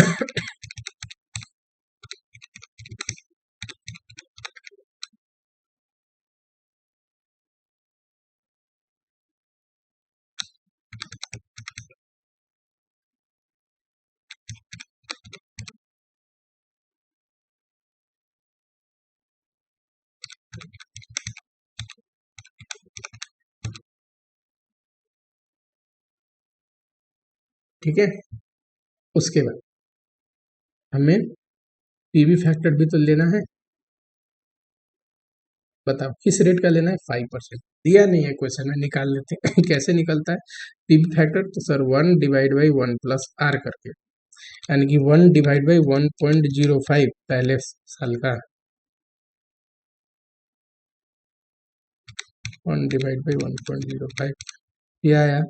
Speaker 1: ठीक है। उसके बाद हमें पीवी फैक्टर भी तो लेना है, बताओ किस रेट का लेना है, 5%। दिया नहीं है क्वेश्चन में, निकाल लेते हैं कैसे निकलता है पीवी फैक्टर, तो सर 1/1+R करके, यानी कि 1/1.05 पहले साल का, 1/1.05 ये आया।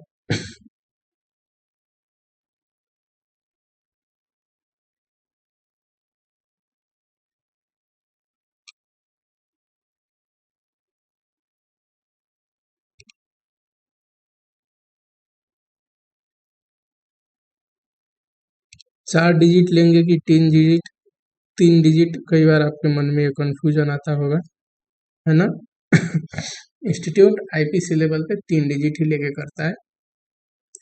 Speaker 1: 4 डिजिट लेंगे कि 3 डिजिट, 3 डिजिट, कई बार आपके मन में ये कंफ्यूजन आता होगा, है ना इंस्टीट्यूट आईपीसी लेवल पे 3 डिजिट ही लेके करता है,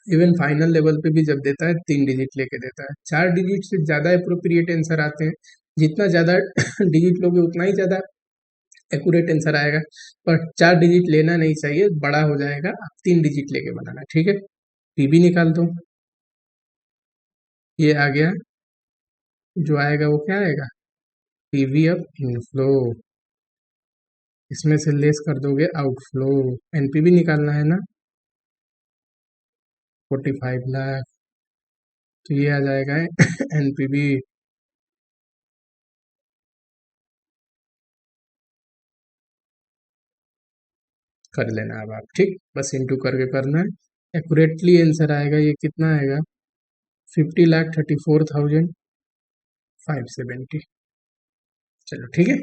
Speaker 1: इवन फाइनल लेवल पे भी जब देता है 3 डिजिट लेके देता है। 4 डिजिट से ज्यादा अप्रोप्रिएट आंसर आते हैं, जितना ज्यादा डिजिट लोगे उतना ही ज्यादा एक्यूरेट आंसर आएगा, पर 4 डिजिट लेना नहीं चाहिए, बड़ा हो जाएगा, आप 3 डिजिट लेके बनाना, ठीक है। पीबी निकाल दो, ये आ गया, जो आएगा वो क्या आएगा, पीवी ऑफ इनफ्लो, इसमें से लेस कर दोगे आउटफ्लो, एनपीवी निकालना है ना, 45 लाख, तो ये आ जाएगा एनपीवी, कर लेना अब आप, ठीक, बस इंटू करके करना है, एक्यूरेटली आंसर आएगा, ये कितना आएगा, 50,34,570। चलो ठीक है,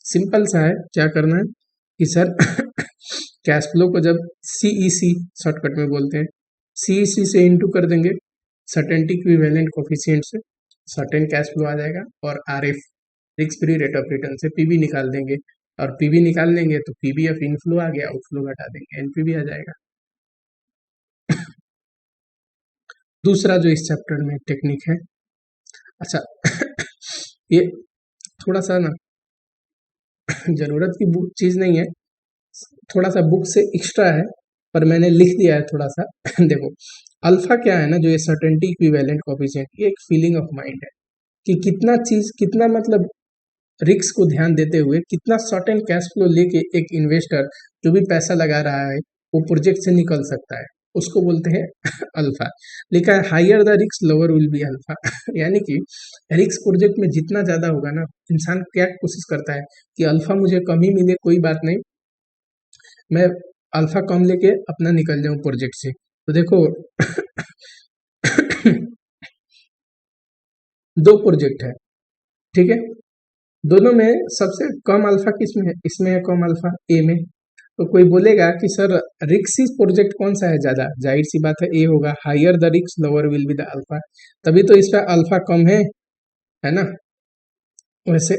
Speaker 1: सिंपल सा है, क्या करना है कि सर कैश फ्लो को जब सीईसी शॉर्टकट में बोलते हैं, सीईसी से इंटू कर देंगे सर्टेनिटी इक्विवेलेंट कोफिशिएंट से, सर्टेन कैश फ्लो आ जाएगा, और RF risk free rate of return से पीवी निकाल देंगे, और पीवी निकाल लेंगे तो पीवी ऑफ इनफ्लो आ गया, आउटफ्लो घटा देंगे, एनपीवी आ जाएगा। दूसरा जो इस चैप्टर में टेक्निक है, अच्छा ये थोड़ा सा ना जरूरत की बुक चीज नहीं है, थोड़ा सा बुक से एक्स्ट्रा है, पर मैंने लिख दिया है थोड़ा सा देखो, अल्फा क्या है ना, जो ये सर्टेनिटी इक्विवेलेंट कोफिशिएंट, ये एक फीलिंग ऑफ माइंड है कि कितना चीज, कितना मतलब रिस्क को ध्यान देते हुए कितना सर्टेन कैश फ्लो लेके एक इन्वेस्टर जो भी पैसा लगा रहा है वो प्रोजेक्ट से निकल सकता है, उसको बोलते हैं अल्फा। लिखा है higher the risk lower will be alpha यानी कि रिस्क प्रोजेक्ट में जितना ज्यादा होगा ना, इंसान क्या कोशिश करता है कि अल्फा मुझे कम ही मिले, कोई बात नहीं, मैं अल्फा कम लेके अपना निकल जाऊं प्रोजेक्ट से। तो देखो दो प्रोजेक्ट है, ठीक है, दोनों में सबसे कम अल्फा किस में है, इसमें है कम अल्फा ए में, तो कोई बोलेगा कि सर रिक्स प्रोजेक्ट कौन सा है ज्यादा, जाहिर सी बात है ए होगा, हायर द रिक्स lower will be the alpha, तभी तो इसका अल्फा कम है ना। वैसे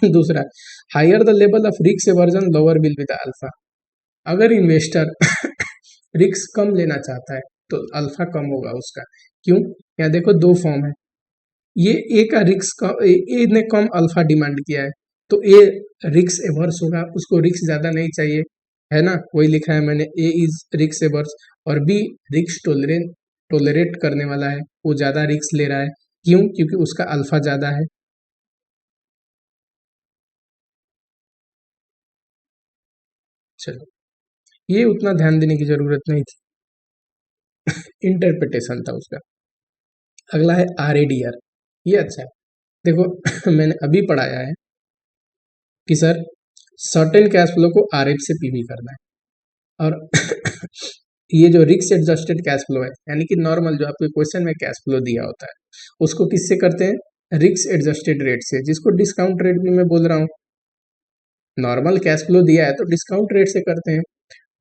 Speaker 1: दूसरा, हायर द लेवल ऑफ रिक्स aversion lower will be the alpha. अगर इन्वेस्टर रिक्स कम लेना चाहता है तो अल्फा कम होगा उसका। क्यों? यहाँ देखो दो फॉर्म है, ये ए का रिक्स का ए ने कम अल्फा डिमांड किया है, तो ए रिक्स एवर्स होगा, उसको रिक्स ज्यादा नहीं चाहिए, है ना, वही लिखा है मैंने, ए इज रिक्स एवर्स। और बी रिक्स टोलरेट करने वाला है, वो ज्यादा रिक्स ले रहा है। क्यों? क्योंकि उसका अल्फा ज्यादा है। चलो, ये उतना ध्यान देने की जरूरत नहीं थी, इंटरप्रिटेशन था उसका। अगला है आर ए डी आर, ये अच्छा है। देखो मैंने अभी पढ़ाया है कि सर सर्टेन कैश फ्लो को आर एफ से पीवी करना है, और ये जो रिक्स एडजस्टेड कैश फ्लो है, यानी कि नॉर्मल जो आपके क्वेश्चन में कैश फ्लो दिया होता है, उसको किससे करते हैं? रिक्स एडजस्टेड रेट से, जिसको डिस्काउंट रेट भी मैं बोल रहा हूँ। नॉर्मल कैश फ्लो दिया है तो डिस्काउंट रेट से करते हैं।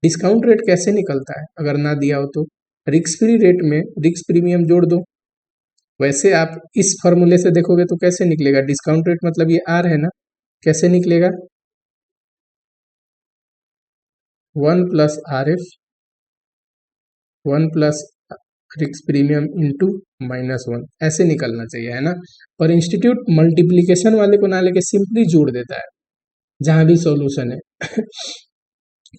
Speaker 1: डिस्काउंट रेट कैसे निकलता है अगर ना दिया हो तो? रिक्स फ्री रेट में रिक्स प्रीमियम जोड़ दो। वैसे आप इस फॉर्मूले से देखोगे तो कैसे निकलेगा? डिस्काउंट रेट मतलब ये आर है ना, कैसे निकलेगा? 1 + RF 1 + रिक्स प्रीमियम इंटू -1, ऐसे निकलना चाहिए, है ना। पर इंस्टीट्यूट मल्टीप्लीकेशन वाले को ना लेके सिंपली जोड़ देता है जहां भी सॉल्यूशन है।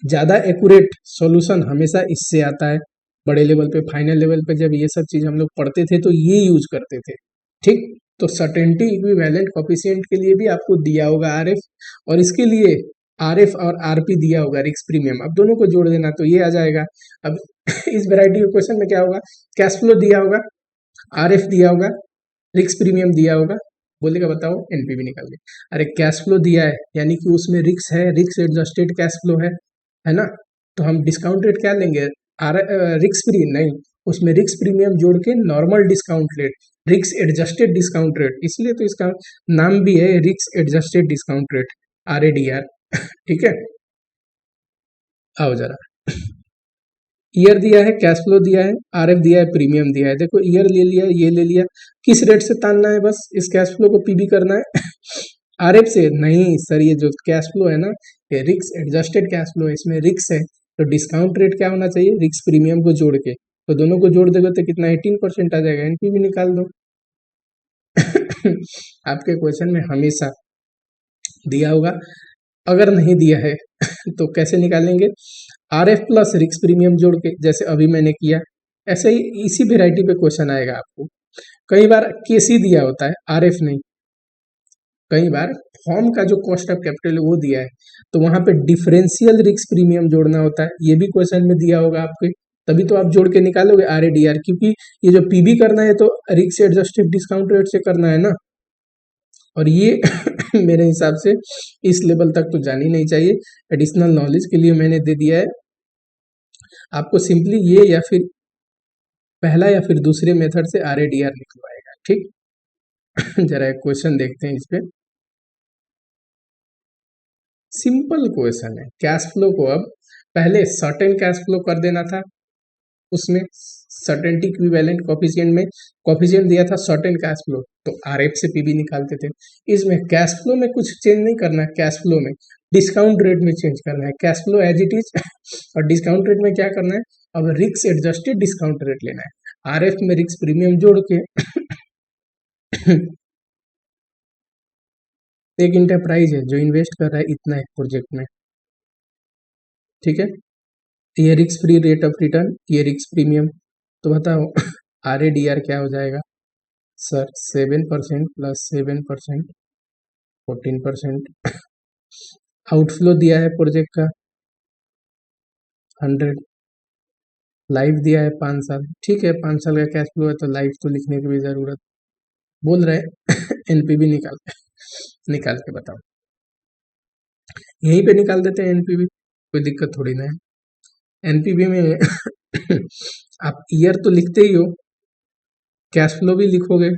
Speaker 1: ज्यादा एक्यूरेट सॉल्यूशन हमेशा इससे आता है। बड़े लेवल पे, फाइनल लेवल पे जब ये सब चीज हम लोग पढ़ते थे तो ये यूज करते थे, ठीक। तो सर्टेनिटी इक्विवेलेंट कोफिशिएंट के लिए भी आपको दिया होगा आरएफ, और इसके लिए आरएफ और आरपी दिया होगा रिक्स प्रीमियम, अब दोनों को जोड़ देना तो ये आ जाएगा। अब इस वैरायटी के क्वेश्चन में क्या होगा? कैश फ्लो दिया होगा, आरएफ दिया होगा, रिक्स प्रीमियम दिया होगा, बोलेगा बताओ एनपीवी निकाल दे। अरे कैश फ्लो दिया है यानी कि उसमें रिक्स है, रिक्स एडजस्टेड कैश फ्लो है ना। तो हम डिस्काउंट रेट क्या लेंगे? आर रिक्स फ्री नहीं, उसमें रिक्स प्रीमियम जोड़ के नॉर्मल डिस्काउंट रेट, रिक्स एडजस्टेड डिस्काउंट रेट, इसलिए तो इसका नाम भी है रिक्स एडजस्टेड डिस्काउंट रेट, RADR। ठीक है, आओ जरा, ईयर दिया है, कैश फ्लो दिया है, आरएफ दिया है, प्रीमियम दिया है। देखो ईयर ले लिया, ये ले लिया, किस रेट से तानना है? बस इस कैश फ्लो को पीबी करना है। आरएफ से नहीं सर, ये जो कैश फ्लो है ना, ये रिक्स एडजस्टेड कैश फ्लो है, इसमें रिक्स है, तो डिस्काउंट रेट क्या होना चाहिए? रिक्स प्रीमियम को जोड़ के, तो दोनों को जोड़ देगा तो कितना? 18% आ जाएगा, एनपीवी निकाल दो। आपके क्वेश्चन में हमेशा दिया होगा, अगर नहीं दिया है तो कैसे निकालेंगे? आरएफ प्लस रिक्स प्रीमियम जोड़ के, जैसे अभी मैंने किया, ऐसे ही इसी वेराइटी पे क्वेश्चन आएगा आपको। कई बार केसी दिया होता है, आरएफ नहीं, कई बार फॉर्म का जो कॉस्ट ऑफ कैपिटल है वो दिया है, तो वहां पे डिफरेंशियल रिक्स प्रीमियम जोड़ना होता है, ये भी क्वेश्चन में दिया होगा आपके, तभी तो आप जोड़ के निकालोगे RADR, क्योंकि ये जो पीबी करना है तो रिक्स एडजस्टेड डिस्काउंट रेट से करना है ना। और ये मेरे हिसाब से इस लेवल तक तो जानी नहीं चाहिए, एडिशनल नॉलेज के लिए मैंने दे दिया है आपको। सिंपली ये या फिर पहला या फिर दूसरे मेथड से RADR निकलवाएगा, ठीक। जरा एक क्वेश्चन देखते हैं इस पे, सिंपल क्वेश्चन है। कैश फ्लो को अब पहले सर्टेन कैश फ्लो कर देना था, उसमें सर्टेनिटी इक्विवेलेंट कोफिशिएंट में कोफिशिएंट दिया था सर्टेन कैश फ्लो, तो आरएफ से पीबी निकालते थे। इसमें कैश फ्लो में कुछ चेंज नहीं करना है, कैश फ्लो में डिस्काउंट रेट में चेंज करना है, cash flow as it is. और डिस्काउंट रेट में क्या करना है? अब रिक्स एडजस्टेड डिस्काउंट रेट लेना है, आरएफ में रिक्स प्रीमियम जोड़ के। एक इंटरप्राइज है जो इन्वेस्ट कर रहा है इतना एक प्रोजेक्ट में, ठीक है, ये रिक्स फ्री रेट ऑफ रिटर्न, ये रिक्स प्रीमियम, तो बताओ RADR क्या हो जाएगा? सर 7% + 7% 14%। आउटफ्लो दिया है प्रोजेक्ट का 100, लाइफ दिया है 5 साल, ठीक है, 5 साल का कैश फ्लो है तो लाइफ तो लिखने की भी जरूरत, बोल रहे एनपीवी निकाल के बताओ, यहीं पे निकाल देते हैं एनपीवी, कोई दिक्कत थोड़ी ना है। एनपीवी में आप ईयर तो लिखते ही हो, कैश फ्लो भी लिखोगे,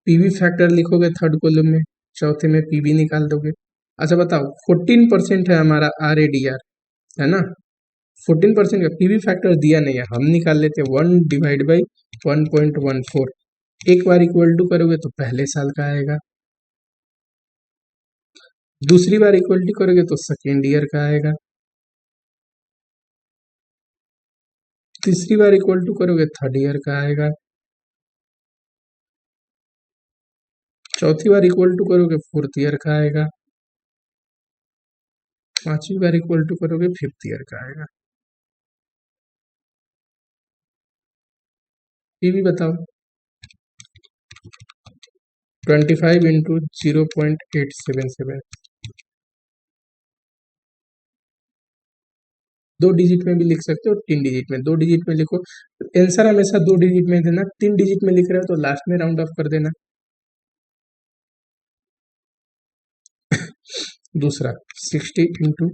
Speaker 1: पीवी फैक्टर लिखोगे थर्ड कॉलम में, चौथे में पीवी निकाल दोगे। अच्छा बताओ, 14% है हमारा RADR, है ना। 14% का पीवी फैक्टर दिया नहीं है, हम निकाल लेते हैं 1/1.14। एक बार इक्वल टू करोगे तो पहले साल का आएगा, दूसरी बार इक्वल टू करोगे तो सेकेंड ईयर का आएगा, तीसरी बार इक्वल टू करोगे थर्ड ईयर का आएगा, चौथी बार इक्वल टू करोगे फोर्थ ईयर का आएगा, पांचवी बार इक्वल टू करोगे फिफ्थ ईयर का आएगा। पीवी बताओ। 25 इंटू 0.877, 2 डिजिट में भी लिख सकते हो, 3 डिजिट में, 2 डिजिट में लिखो। आंसर हमेशा 2 डिजिट में देना, 3 डिजिट में लिख रहे हो तो लास्ट में राउंड ऑफ कर देना। दूसरा 60 इंटू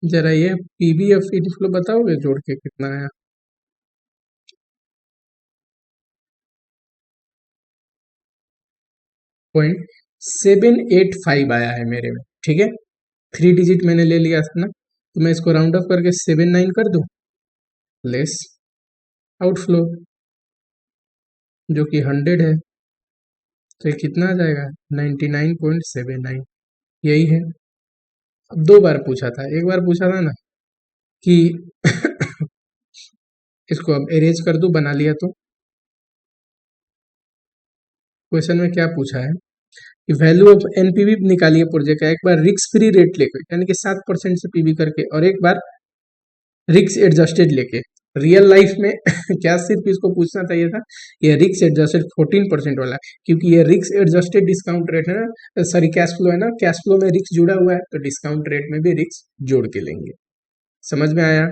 Speaker 1: जरा ये पीवी और फीड फ्लो बताओगे जोड़ के कितना आया। 0.785 आया है मेरे में, ठीक है। 3 डिजिट मैंने ले लिया था ना, तो मैं इसको राउंड ऑफ करके 79 कर दूं, लेस आउटफ्लो जो कि 100 है, तो ये कितना आ जाएगा 99.79, यही है। अब 2 बार पूछा था, एक बार पूछा था ना कि इसको अब एरेज कर दूं, बना लिया तो क्वेश्चन में क्या पूछा है कि वैल्यू ऑफ एनपीवी निकालिए प्रोजेक्ट का, एक बार रिस्क फ्री रेट लेके यानी कि 7% से पीवी करके, और एक बार रिस्क एडजस्टेड लेके। रियल लाइफ में क्या सिर्फ इसको पूछना चाहिए था, ये रिस्क एडजस्टेड 14% वाला, क्योंकि ये रिस्क एडजस्टेड डिस्काउंट रेट है ना, सॉरी कैश फ्लो है ना, कैश फ्लो में रिस्क जुड़ा हुआ है तो डिस्काउंट रेट में भी रिस्क जोड़ के लेंगे। समझ में आया।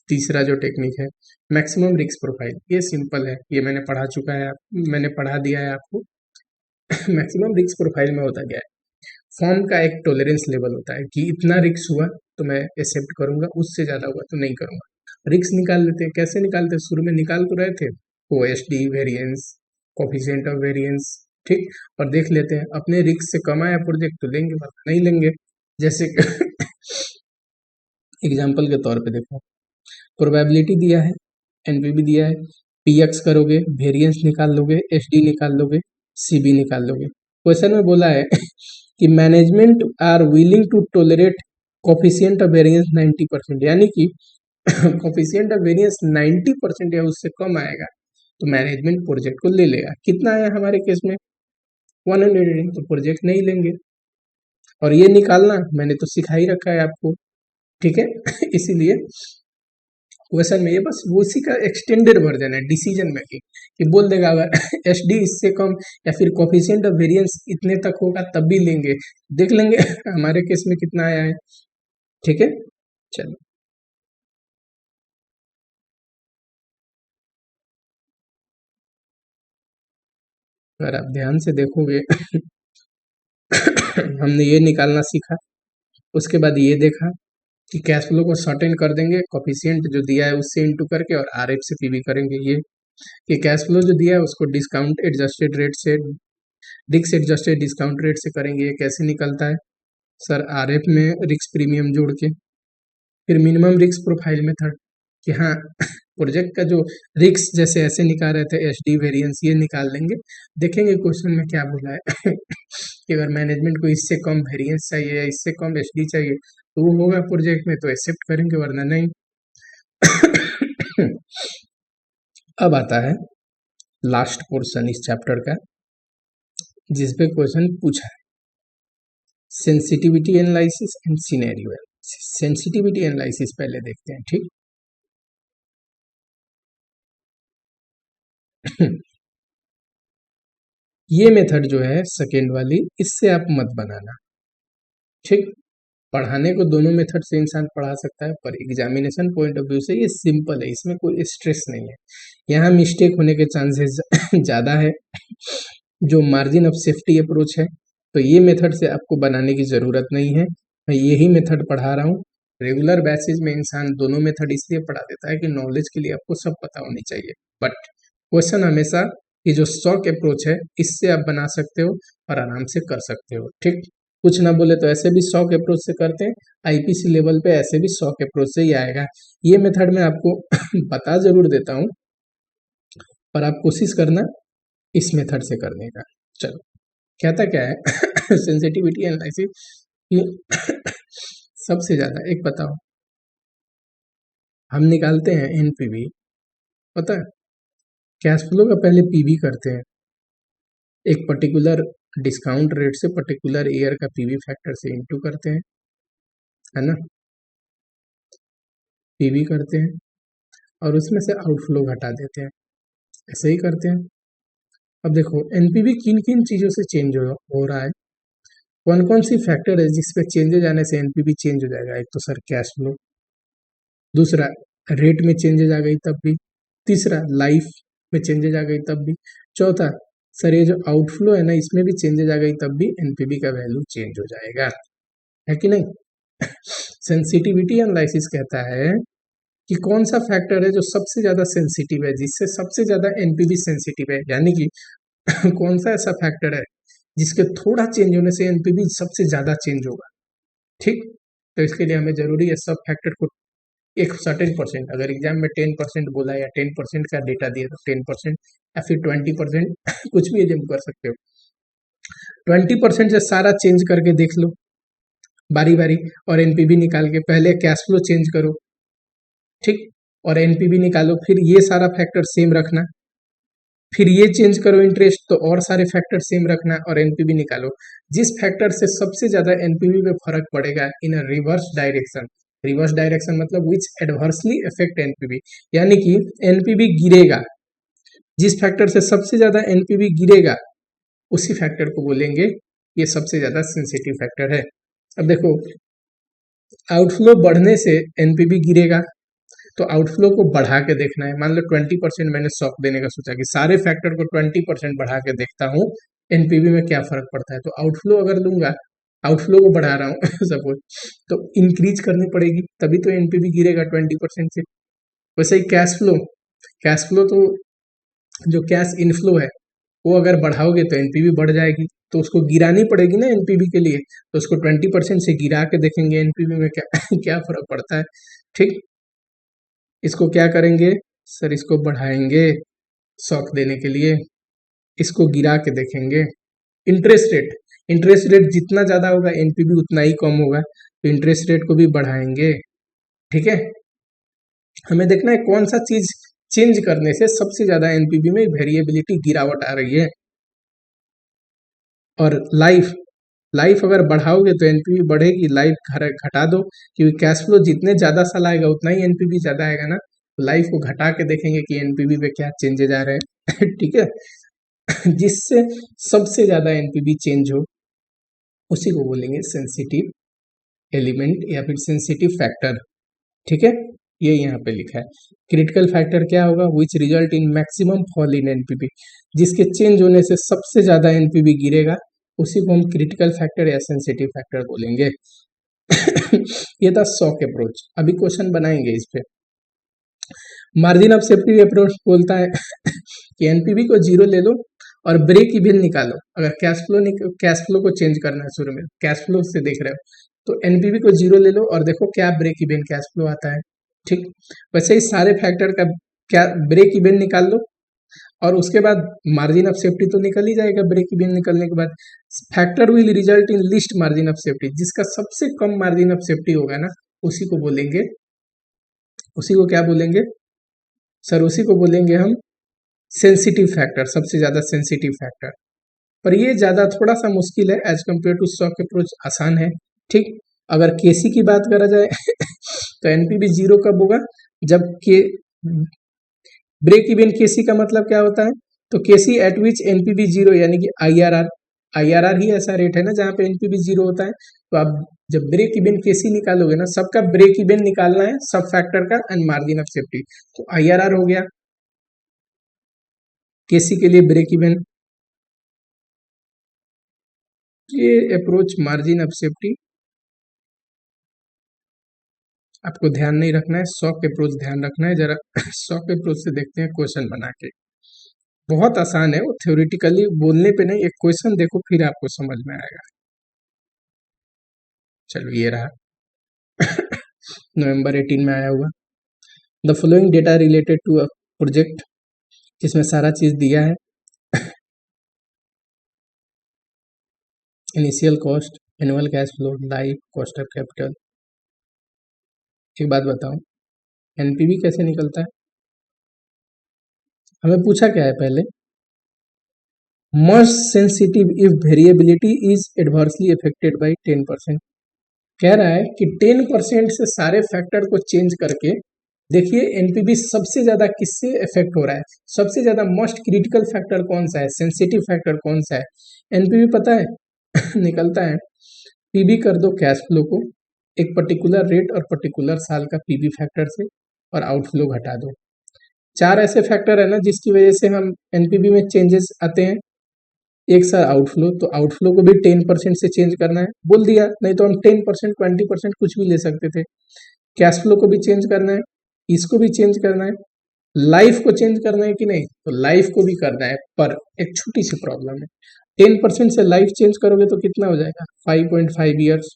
Speaker 1: तीसरा जो टेक्निक है मैक्सिमम रिस्क प्रोफाइल, ये सिंपल है, ये मैंने पढ़ा चुका है, मैंने पढ़ा दिया है आपको। मैक्सिमम रिस्क प्रोफाइल में होता क्या है, फॉर्म का एक टॉलरेंस लेवल होता है कि इतना रिस्क हुआ तो मैं एक्सेप्ट करूंगा, उससे ज्यादा हुआ तो नहीं करूंगा। रिस्क निकाल लेते हैं, कैसे निकालते हैं, शुरू में निकाल तो रहे थे OSD variance, coefficient of variance, ठीक, और देख लेते हैं अपने रिस्क से कम आया प्रोजेक्ट तो लेंगे वरना नहीं लेंगे। जैसे एग्जाम्पल के तौर पे देखो, प्रोबेबिलिटी दिया है, एनपीवी दिया है, पीएक्स करोगे, वेरिएंस निकाल लोगे, एसडी निकाल लोगे, सीबी निकाल लोगे। क्वेश्चन में बोला है कि management are willing to tolerate coefficient of variance 90%, यानी कि कोफिशिएंट ऑफ वेरिएंस 90% या उससे कम आएगा तो मैनेजमेंट प्रोजेक्ट को ले लेगा। कितना आया हमारे केस में 100, तो प्रोजेक्ट नहीं लेंगे। और ये निकालना मैंने तो सिखा ही रखा है आपको, ठीक है। इसीलिए क्वेश्चन में ये बस वो उसी का एक्सटेंडेड वर्जन है डिसीजन मेकिंग, कि बोल देगा अगर एच डी इससे कम या फिर कोफिशिएंट ऑफ वेरिएंस इतने तक होगा तब भी लेंगे, देख लेंगे हमारे केस में कितना आया है, ठीक है। चलो अगर आप ध्यान से देखोगे हमने ये निकालना सीखा, उसके बाद ये देखा कि कैश फ्लो को सर्टेन कर देंगे कोफिशिएंट जो दिया है उससे इंटू करके, और आरएफ से पीवी करेंगे। ये कि कैश फ्लो जो दिया है उसको डिस्काउंट एडजस्टेड रेट से, रिस्क एडजस्टेड डिस्काउंट रेट से करेंगे। ये कैसे निकलता है सर, आरएफ में रिस्क प्रीमियम जोड़ के, फिर मिनिमम रिस्क प्रोफाइल मेथड कि हाँ प्रोजेक्ट का जो रिस्क जैसे ऐसे निकाल रहे थे एचडी वेरिएंस, ये निकाल लेंगे। देखेंगे क्वेश्चन में क्या बोला है कि अगर मैनेजमेंट को इससे कम वेरिएंस चाहिए या इससे कम एचडी चाहिए तो वो होगा प्रोजेक्ट में तो एक्सेप्ट करेंगे वरना नहीं। अब आता है लास्ट पोर्शन इस चैप्टर का जिसपे क्वेश्चन पूछा है sensitivity analysis and scenario analysis. Sensitivity analysis पहले देखते हैं, ठीक। ये मेथड जो है सेकेंड वाली, इससे आप मत बनाना, ठीक। पढ़ाने को दोनों मेथड से इंसान पढ़ा सकता है, पर एग्जामिनेशन पॉइंट ऑफ व्यू से ये सिंपल है, इसमें कोई स्ट्रेस नहीं है। यहाँ मिस्टेक होने के चांसेस ज़्यादा है। जो मार्जिन ऑफ सेफ्टी अप्रोच है, तो ये मेथड से आपको बनाने की ज़रूरत नहीं है, मैं यही मेथड पढ़ा रहा हूँ। रेगुलर बैचेज में इंसान दोनों मेथड इसलिए पढ़ा देता है कि नॉलेज के लिए आपको सब पता होनी चाहिए, बट क्वेश्चन हमेशा ये जो शॉक अप्रोच है, इससे आप बना सकते हो और आराम से कर सकते हो, ठीक। कुछ ना बोले तो ऐसे भी शॉक अप्रोच से करते हैं, आईपीसी लेवल पे ऐसे भी शॉक अप्रोच से ही आएगा। ये मेथड मैं आपको बता जरूर देता हूँ, पर आप कोशिश करना इस मेथड से करने का। चलो, कहता क्या है सेंसिटिविटी एनालिसिस सबसे ज्यादा, एक बताओ, हम निकालते हैं एनपीवी, पता है कैश फ्लो का पहले पीवी करते हैं, एक पर्टिकुलर डिस्काउंट रेट से पर्टिकुलर ईयर का पीवी फैक्टर से इंटू करते हैं, है ना, पीवी करते हैं और उसमें से आउटफ्लो घटा देते हैं, ऐसे ही करते हैं। अब देखो एनपीवी किन किन चीज़ों से चेंज हो रहा है, कौन कौन सी फैक्टर है जिसपे चेंजेज आने से एनपीवी चेंज हो जाएगा। एक तो सर कैश फ्लो, दूसरा रेट में चेंजेज आ गई तब भी, तीसरा लाइफ में चेंजेज आ गई तब भी, चौथा सर ये जो आउटफ्लो है ना, इसमें भी चेंजेज आ गई तब भी एनपीवी का वैल्यू चेंज हो जाएगा, है कि नहीं। सेंसिटिविटी एनालिसिस कहता है कि कौन सा फैक्टर है जो सबसे ज्यादा सेंसिटिव है, जिससे सबसे ज्यादा एनपीवी सेंसिटिव है, यानी कि कौन सा ऐसा फैक्टर है जिसके थोड़ा चेंज होने से एनपीवी सबसे ज्यादा चेंज होगा, ठीक। तो इसके लिए हमें जरूरी है सब फैक्टर को एक सर्टेन परसेंट, अगर एग्जाम में 10% बोला या 10% का डेटा दिया तो 10% या फिर 20% कुछ भी एजम कर सकते हो, 20% से सारा चेंज करके देख लो बारी बारी, और एनपीवी निकाल के पहले कैश फ्लो चेंज करो, ठीक, और एनपीवी निकालो, फिर ये सारा फैक्टर सेम रखना, फिर ये चेंज करो इंटरेस्ट, तो और सारे फैक्टर सेम रखना और एनपीवी निकालो। जिस फैक्टर से सबसे ज्यादा एनपीवी पे फर्क पड़ेगा in a reverse direction, reverse direction मतलब विच एडवर्सली अफेक्ट एनपीवी, यानी कि एनपीवी गिरेगा, जिस फैक्टर से सबसे ज्यादा एनपीवी गिरेगा उसी फैक्टर को बोलेंगे ये सबसे ज्यादा सेंसिटिव फैक्टर है। अब देखो आउटफ्लो बढ़ने से एनपीवी गिरेगा, तो आउटफ्लो को बढ़ा के देखना है। मान लो 20% मैंने शॉक देने का सोचा कि सारे फैक्टर को 20% बढ़ा के देखता हूँ एनपीवी में क्या फर्क पड़ता है, तो आउटफ्लो अगर लूंगा, आउटफ्लो को बढ़ा रहा हूँ सपोज, तो इंक्रीज करनी पड़ेगी तभी तो एनपीवी गिरेगा 20% से। वैसे ही कैश फ्लो, कैश फ्लो तो जो कैश इनफ्लो है वो अगर बढ़ाओगे तो एनपीवी बढ़ जाएगी, तो उसको गिरानी पड़ेगी ना एनपीवी के लिए, तो उसको 20% से गिरा के देखेंगे एनपीवी में क्या क्या फर्क पड़ता है, ठीक। इसको क्या करेंगे सर, इसको बढ़ाएंगे शॉक देने के लिए, इसको गिरा के देखेंगे। इंटरेस्ट रेट, इंटरेस्ट रेट जितना ज्यादा होगा एनपीवी उतना ही कम होगा, तो इंटरेस्ट रेट को भी बढ़ाएंगे, ठीक है। हमें देखना है कौन सा चीज चेंज करने से सबसे ज्यादा एनपीवी में वेरिएबिलिटी गिरावट आ रही है। और लाइफ, लाइफ अगर बढ़ाओगे तो एनपीवी बढ़ेगी, लाइफ घटा दो, क्योंकि कैश फ्लो जितने ज्यादा साल आएगा उतना ही एनपीवी ज्यादा आएगा ना, तो लाइफ को घटा के देखेंगे कि एनपीवी पे क्या चेंजेज आ रहे हैं ठीक है। जिससे सबसे ज्यादा एनपीवी चेंज हो उसी को बोलेंगे सेंसिटिव एलिमेंट या फिर सेंसिटिव फैक्टर, ठीक है। ये यहाँ पे लिखा है। क्रिटिकल फैक्टर क्या होगा, which result in maximum fall in NPV, जिसके चेंज होने से सबसे ज्यादा एनपीवी गिरेगा उसी को हम क्रिटिकल फैक्टर या सेंसिटिव फैक्टर बोलेंगे। ये था शॉक अप्रोच। अभी क्वेश्चन बनाएंगे इस पे। मार्जिन ऑफ सेफ्टी अप्रोच बोलता है कि एनपीवी को 0 ले लो और ब्रेक इवन निकालो। अगर कैश फ्लो को चेंज करना है, शुरू में कैश फ्लो से देख रहे हो तो एनपीवी को 0 ले लो और देखो क्या ब्रेक इवन कैश फ्लो आता है, ठीक। वैसे ही सारे फैक्टर का क्या ब्रेक इवन निकाल लो और उसके बाद मार्जिन ऑफ सेफ्टी तो निकल ही जाएगा। ब्रेक इवन निकलने के बाद factor will result in list margin of safety, जिसका सबसे कम मार्जिन ऑफ सेफ्टी होगा ना उसी को बोलेंगे, उसी को क्या बोलेंगे सर, उसी को बोलेंगे हम सेंसिटिव फैक्टर, सबसे ज्यादा सेंसिटिव फैक्टर। पर ये ज्यादा थोड़ा सा मुश्किल है as compare to shock approach, आसान है, ठीक। अगर केसी की बात करा जाए तो एनपीवी 0 कब होगा, जब के ब्रेक इवन केसी का मतलब क्या होता है, तो केसी एट विच एनपीवी जीरो यानी कि आईआरआर, आईआरआर ही ऐसा रेट है ना जहां पे एनपीवी जीरो होता है। तो आप जब ब्रेक इवन केसी निकालोगे ना, सबका ब्रेक इवन निकालना है, सब फैक्टर का एंड मार्जिन ऑफ सेफ्टी। तो आईआरआर हो गया केसी के लिए ब्रेक इवन, ये अप्रोच मार्जिन ऑफ सेफ्टी आपको ध्यान नहीं रखना है, शॉक अप्रोच ध्यान रखना है जरा। शॉक अप्रोच से देखते हैं क्वेश्चन बना के, बहुत आसान है वो, थ्योरेटिकली बोलने पे नहीं, एक क्वेश्चन देखो फिर आपको समझ में आएगा। चलो ये रहा। नवंबर 18 में आया हुआ। The following data related to a project, जिसमें सारा चीज दिया है। Initial cost, annual cash flow, life, cost of capital. एक बात बताओ, एनपीवी कैसे निकलता है? हमें पूछा क्या है पहले, most sensitive if variability is adversely affected by 10%। कह रहा है कि 10% से सारे फैक्टर को चेंज करके देखिए एनपीवी सबसे ज्यादा किससे इफेक्ट हो रहा है, सबसे ज्यादा मोस्ट क्रिटिकल फैक्टर कौन सा है, सेंसिटिव फैक्टर कौन सा है। एनपीवी पता है निकलता है, पीबी कर दो कैश फ्लो को एक पर्टिकुलर रेट और पर्टिकुलर साल का पीबी फैक्टर से, और आउटफ्लो घटा दो। चार ऐसे फैक्टर है ना जिसकी वजह से हम एनपीवी में चेंजेस आते हैं। एक सर आउटफ्लो, तो आउटफ्लो को भी 10% से चेंज करना है, बोल दिया, नहीं तो हम 10%, 20% कुछ भी ले सकते थे। कैश फ्लो को भी चेंज करना है, इसको भी चेंज करना है, लाइफ को चेंज करना है कि नहीं, तो लाइफ को भी करना है। पर एक छोटी सी प्रॉब्लम है, 10% से लाइफ चेंज करोगे तो कितना हो जाएगा, 5.5 ईयर्स।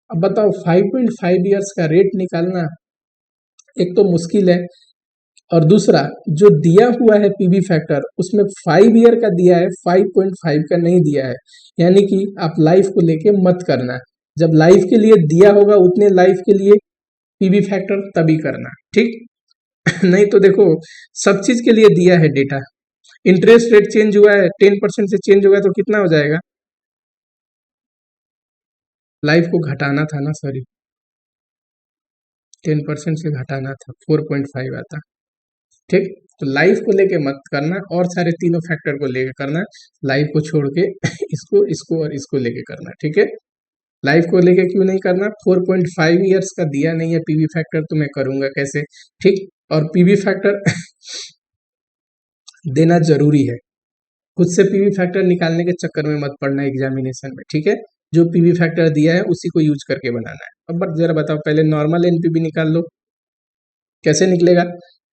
Speaker 1: अब बताओ 5.5 ईयर्स का रेट निकालना एक तो मुश्किल है, और दूसरा जो दिया हुआ है पीवी फैक्टर उसमें 5 ईयर का दिया है, 5.5 का नहीं दिया है। यानी कि आप लाइफ को लेके मत करना, जब लाइफ के लिए दिया होगा उतने लाइफ के लिए पीवी फैक्टर तभी करना, ठीक। नहीं तो देखो सब चीज के लिए दिया है डेटा, इंटरेस्ट रेट चेंज हुआ है 10% से चेंज होगा तो कितना हो जाएगा, लाइफ को घटाना था ना, सॉरी 10% से घटाना था, 4.5 आता, ठीक। तो लाइफ को लेके मत करना, और सारे तीनों फैक्टर को लेके करना, लाइफ को छोड़ के इसको इसको और इसको लेके करना, ठीक है। लाइफ को लेके क्यों नहीं करना, 4.5 ईयर्स का दिया नहीं है पीवी फैक्टर, तो मैं करूंगा कैसे, ठीक। और पीवी फैक्टर देना जरूरी है, खुद से पीवी फैक्टर निकालने के चक्कर में मत पड़ना एग्जामिनेशन में, ठीक है। जो पीवी फैक्टर दिया है उसी को यूज करके बनाना है। अब बट जरा बताओ, पहले नॉर्मल एनपीवी निकाल लो, कैसे निकलेगा,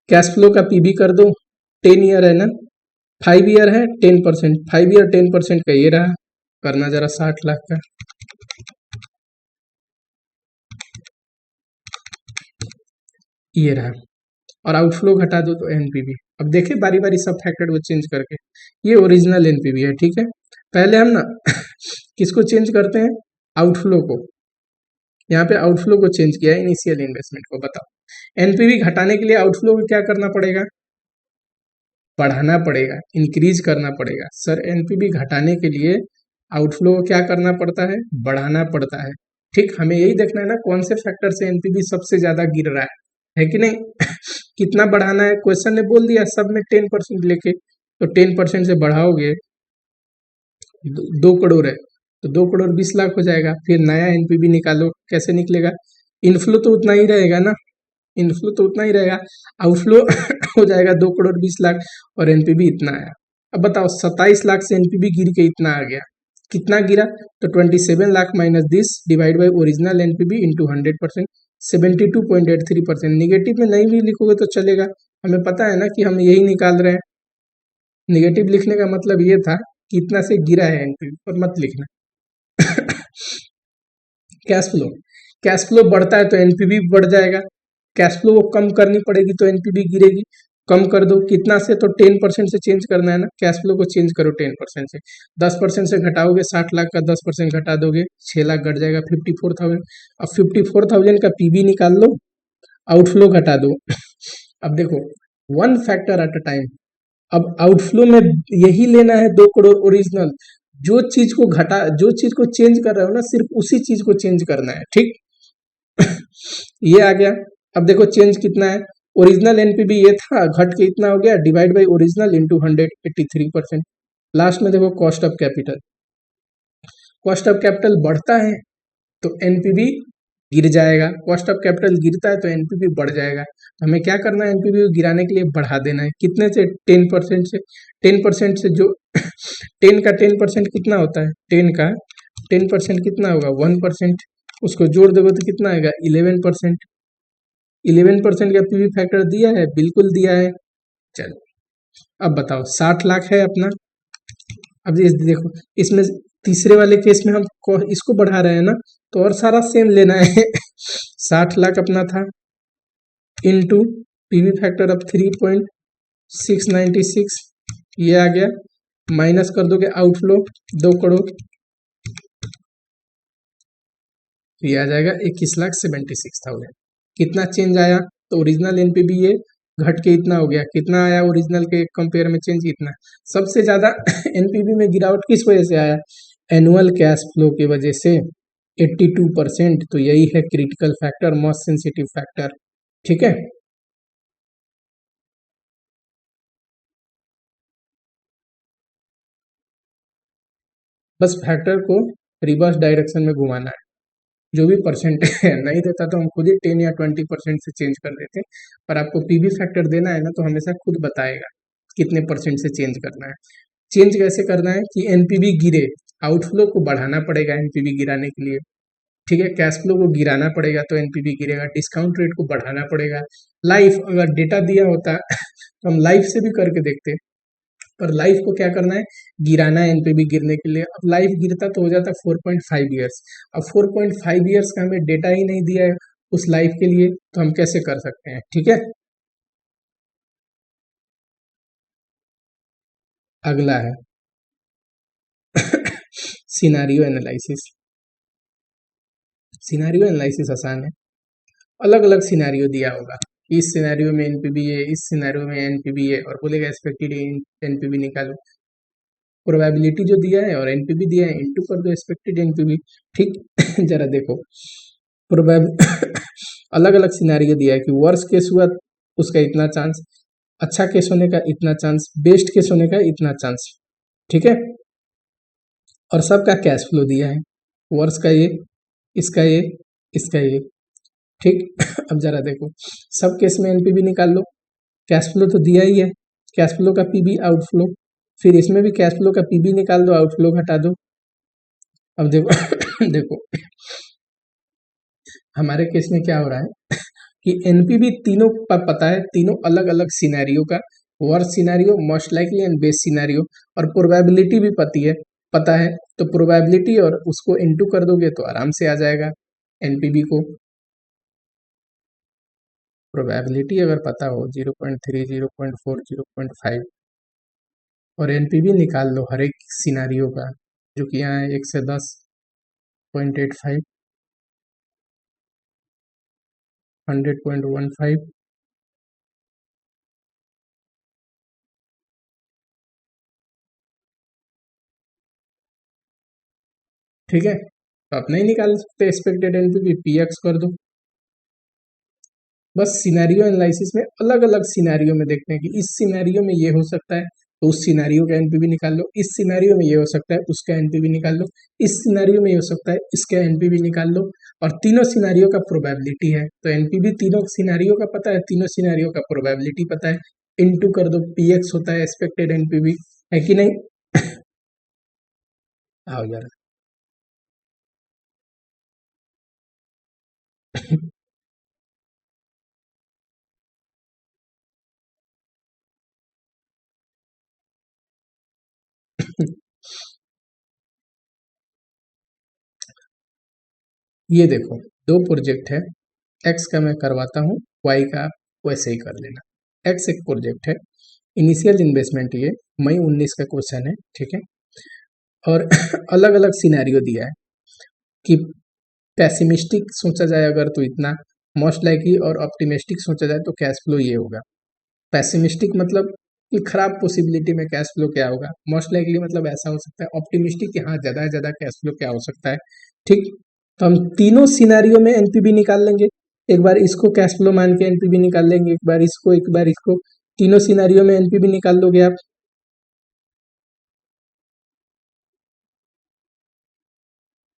Speaker 1: कैश फ्लो का पीवी कर दो, 10 ईयर है ना, 5 ईयर है 10%, 5 ईयर 10% का ये रहा, करना जरा 60 लाख का, ये रहा, और आउटफ्लो घटा दो तो एनपीवी। अब देखें बारी बारी सब फैक्टर को चेंज करके, ये ओरिजिनल एनपीवी है, ठीक है। पहले हम ना किसको चेंज करते हैं, आउटफ्लो को, यहाँ पे आउटफ्लो को चेंज किया है, इनिशियल इन्वेस्टमेंट को। बताओ एनपीवी घटाने के लिए आउटफ्लो को क्या करना पड़ेगा, बढ़ाना पड़ेगा, इंक्रीज करना पड़ेगा। सर एनपीवी घटाने के लिए आउटफ्लो को क्या करना पड़ता है, बढ़ाना पड़ता है, ठीक। हमें यही देखना है ना कौन से फैक्टर से एनपीवी सबसे ज्यादा गिर रहा है कि नहीं। कितना बढ़ाना है, क्वेश्चन ने बोल दिया सब में 10% लेके, तो 10% से बढ़ाओगे 2 करोड़ है, तो 2 करोड़ 20 लाख हो जाएगा। फिर नया एनपीवी निकालो, कैसे निकलेगा, इनफ्लो तो उतना ही रहेगा ना, इनफ्लो तो उतना ही रहेगा, आउटफ्लो हो जाएगा 2 करोड़ 20 लाख, और एनपीवी इतना आया। अब बताओ 27 लाख से एनपीवी गिर के इतना आ गया, कितना गिरा, तो 27 lakh minus this divide by original NPV into 100%, 72.83%। Negative में नहीं भी लिखोगे तो चलेगा, हमें पता है ना कि हम यही निकाल रहे हैं। निगेटिव लिखने का मतलब ये था कि इतना से गिरा है एनपीवी, पर मत लिखना। कैश फ्लो, कैश फ्लो बढ़ता है तो एनपीवी बढ़ जाएगा, कैश फ्लो को कम करनी पड़ेगी तो एनपीवी गिरेगी, कम कर दो कितना से, तो 10% से चेंज करना है ना, कैश फ्लो को चेंज करो 10% से, 10% से घटाओगे 60 लाख का 10% घटा दोगे 6 लाख घट जाएगा 54,000। अब 54,000 का पीबी निकाल लो, आउटफ्लो घटा दो। अब देखो 1 फैक्टर एट अ टाइम, अब आउटफ्लो में यही लेना है 2 करोड़ ओरिजिनल, जो चीज को घटा, जो चीज को चेंज कर रहे हो ना सिर्फ उसी चीज को चेंज करना है, ठीक। ये आ गया। अब देखो चेंज कितना है, ओरिजिनल एनपीवी ये था, घट के इतना हो गया, divide by original into 183%। Last में देखो cost of capital, cost of capital बढ़ता है तो एनपीवी गिर जाएगा, कॉस्ट ऑफ कैपिटल गिरता है तो एनपीवी बढ़ जाएगा। तो हमें क्या करना है, एनपीवी को गिराने के लिए बढ़ा देना है। कितने से? 10% से। 10% से जो 10 का 10% कितना होता है? 10% कितना होगा? 1%। उसको जोड़ दोगे तो कितना आएगा? 11%। 11% का पीवी फैक्टर दिया है, बिल्कुल दिया है। चलो अब बताओ, 60 लाख है अपना। अब ये देखो, इसमें तीसरे वाले केस में हम इसको बढ़ा रहे हैं ना, तो और सारा सेम लेना है। 60 लाख अपना था, इनटू पीवी फैक्टर अब 3.696, ये आ गया, माइनस कर दोगे आउटफ्लो 2 करोड़, ये आ जाएगा 21,76,000। कितना चेंज आया? तो ओरिजिनल एनपीवी ये घट के इतना हो गया, कितना आया ओरिजिनल के कंपेयर में चेंज? इतना। सबसे ज्यादा एनपीवी में गिरावट किस वजह से आया? एनुअल कैश फ्लो की वजह से 82%। तो यही है critical factor, most sensitive factor. ठीक है, बस फैक्टर को रिवर्स डायरेक्शन में घुमाना है। जो भी परसेंट नहीं देता तो हम खुद ही 10 या 20% से चेंज कर देते, पर आपको पीवी फैक्टर देना है ना, तो हमेशा खुद बताएगा कितने परसेंट से चेंज करना है। चेंज कैसे करना है कि एनपीवी गिरे, आउटफ्लो को बढ़ाना पड़ेगा एनपीवी गिराने के लिए। ठीक है, कैश फ्लो को गिराना पड़ेगा तो एनपीवी गिरेगा, डिस्काउंट रेट को बढ़ाना पड़ेगा। लाइफ अगर डेटा दिया होता तो हम लाइफ से भी करके देखते, पर लाइफ को क्या करना है? गिराना है एनपीवी गिरने के लिए। अब लाइफ गिरता तो हो जाता 4.5 ईयर्स। अब 4.5 ईयर्स का हमें डेटा ही नहीं दिया है उस लाइफ के लिए, तो हम कैसे कर सकते हैं? ठीक है, अगला है सिनारियो एनालिसिस। सिनारियो एनालिसिस आसान है। अलग अलग सिनारियो दिया होगा, इस सिनारियो में एनपीवी है, इस सिनारियो में एनपीवी है, और बोलेगा एक्सपेक्टेड एनपीवी निकालो। प्रोबेबिलिटी जो दिया है और एनपीवी दिया है, इनटू कर दो एक्सपेक्टेड एनपीवी। ठीक जरा देखो, प्रोबेब अलग अलग सिनारियो दिया है कि वर्स्ट केस हुआ उसका इतना चांस, अच्छा केस होने का इतना चांस, बेस्ट केस होने का इतना चांस। ठीक है, और सबका कैश फ्लो दिया है, वर्ष का ये, इसका ये, इसका ये। ठीक अब जरा देखो, सब केस में एनपीवी निकाल लो। कैश फ्लो तो दिया ही है, कैश फ्लो का पीबी आउटफ्लो, फिर इसमें भी कैश फ्लो का पीबी निकाल दो, आउटफ्लो घटा दो। अब देखो देखो हमारे केस में क्या हो रहा है कि एनपीवी तीनों पता है, तीनों अलग अलग सिनेरियो का, worst scenario, most likely and best scenario, और प्रोबेबिलिटी भी पता है। तो प्रोबेबिलिटी और उसको इनटू कर दोगे तो आराम से आ जाएगा एनपीवी को। प्रोबेबिलिटी अगर पता हो 0.3, 0.4, 0.5, और एनपीवी निकाल लो हर एक सिनेरियो का, जो कि यहाँ है 1 से 10.85, 100.15, ठीक है। तो आप नहीं निकाल सकते एक्सपेक्टेड एनपीवी, पीएक्स कर दो। बस सिनेरियो एनालिसिस में अलग अलग सिनेरियो में देखते हैं कि इस सिनेरियो में ये हो सकता है, तो उस सिनेरियो का एनपीवी निकाल लो। इस सिनेरियो में ये हो सकता है, उसका एनपीवी निकाल लो। इस सिनेरियो में ये हो सकता है, इसका एनपीवी निकाल लो। और तीनों सिनेरियो का प्रोबेबिलिटी है, तो एनपीवी तीनों सिनेरियो का पता है, तीनों सिनेरियो का प्रोबेबिलिटी पता है, इनटू कर दो, पीएक्स होता है एक्सपेक्टेड एनपीवी, है कि नहीं? आओ यार ये देखो, दो प्रोजेक्ट है, एक्स का मैं करवाता हूँ, वाई का वैसे ही कर लेना। एक्स एक प्रोजेक्ट है, इनिशियल इन्वेस्टमेंट ये मई 19 का क्वेश्चन है, ठीक है। और अलग अलग सिनेरियो दिया है कि पैसिमिस्टिक सोचा जाए अगर तो इतना, मोस्ट लाइकली और ऑप्टिमिस्टिक सोचा जाए तो कैश फ्लो ये होगा। पैसिमिस्टिक मतलब कि खराब पॉसिबिलिटी में कैश फ्लो क्या होगा, मोस्ट लाइकली मतलब ऐसा हो सकता है, ऑप्टिमिस्टिक कि हाँ ज़्यादा कैश फ्लो क्या हो सकता है। ठीक, तो हम तीनों सिनेरियो में एनपीवी निकाल लेंगे। एक बार इसको कैश फ्लो मान के एनपीवी निकाल लेंगे, एक बार इसको, तीनों सिनारियो में एनपीवी निकाल लोगे आप।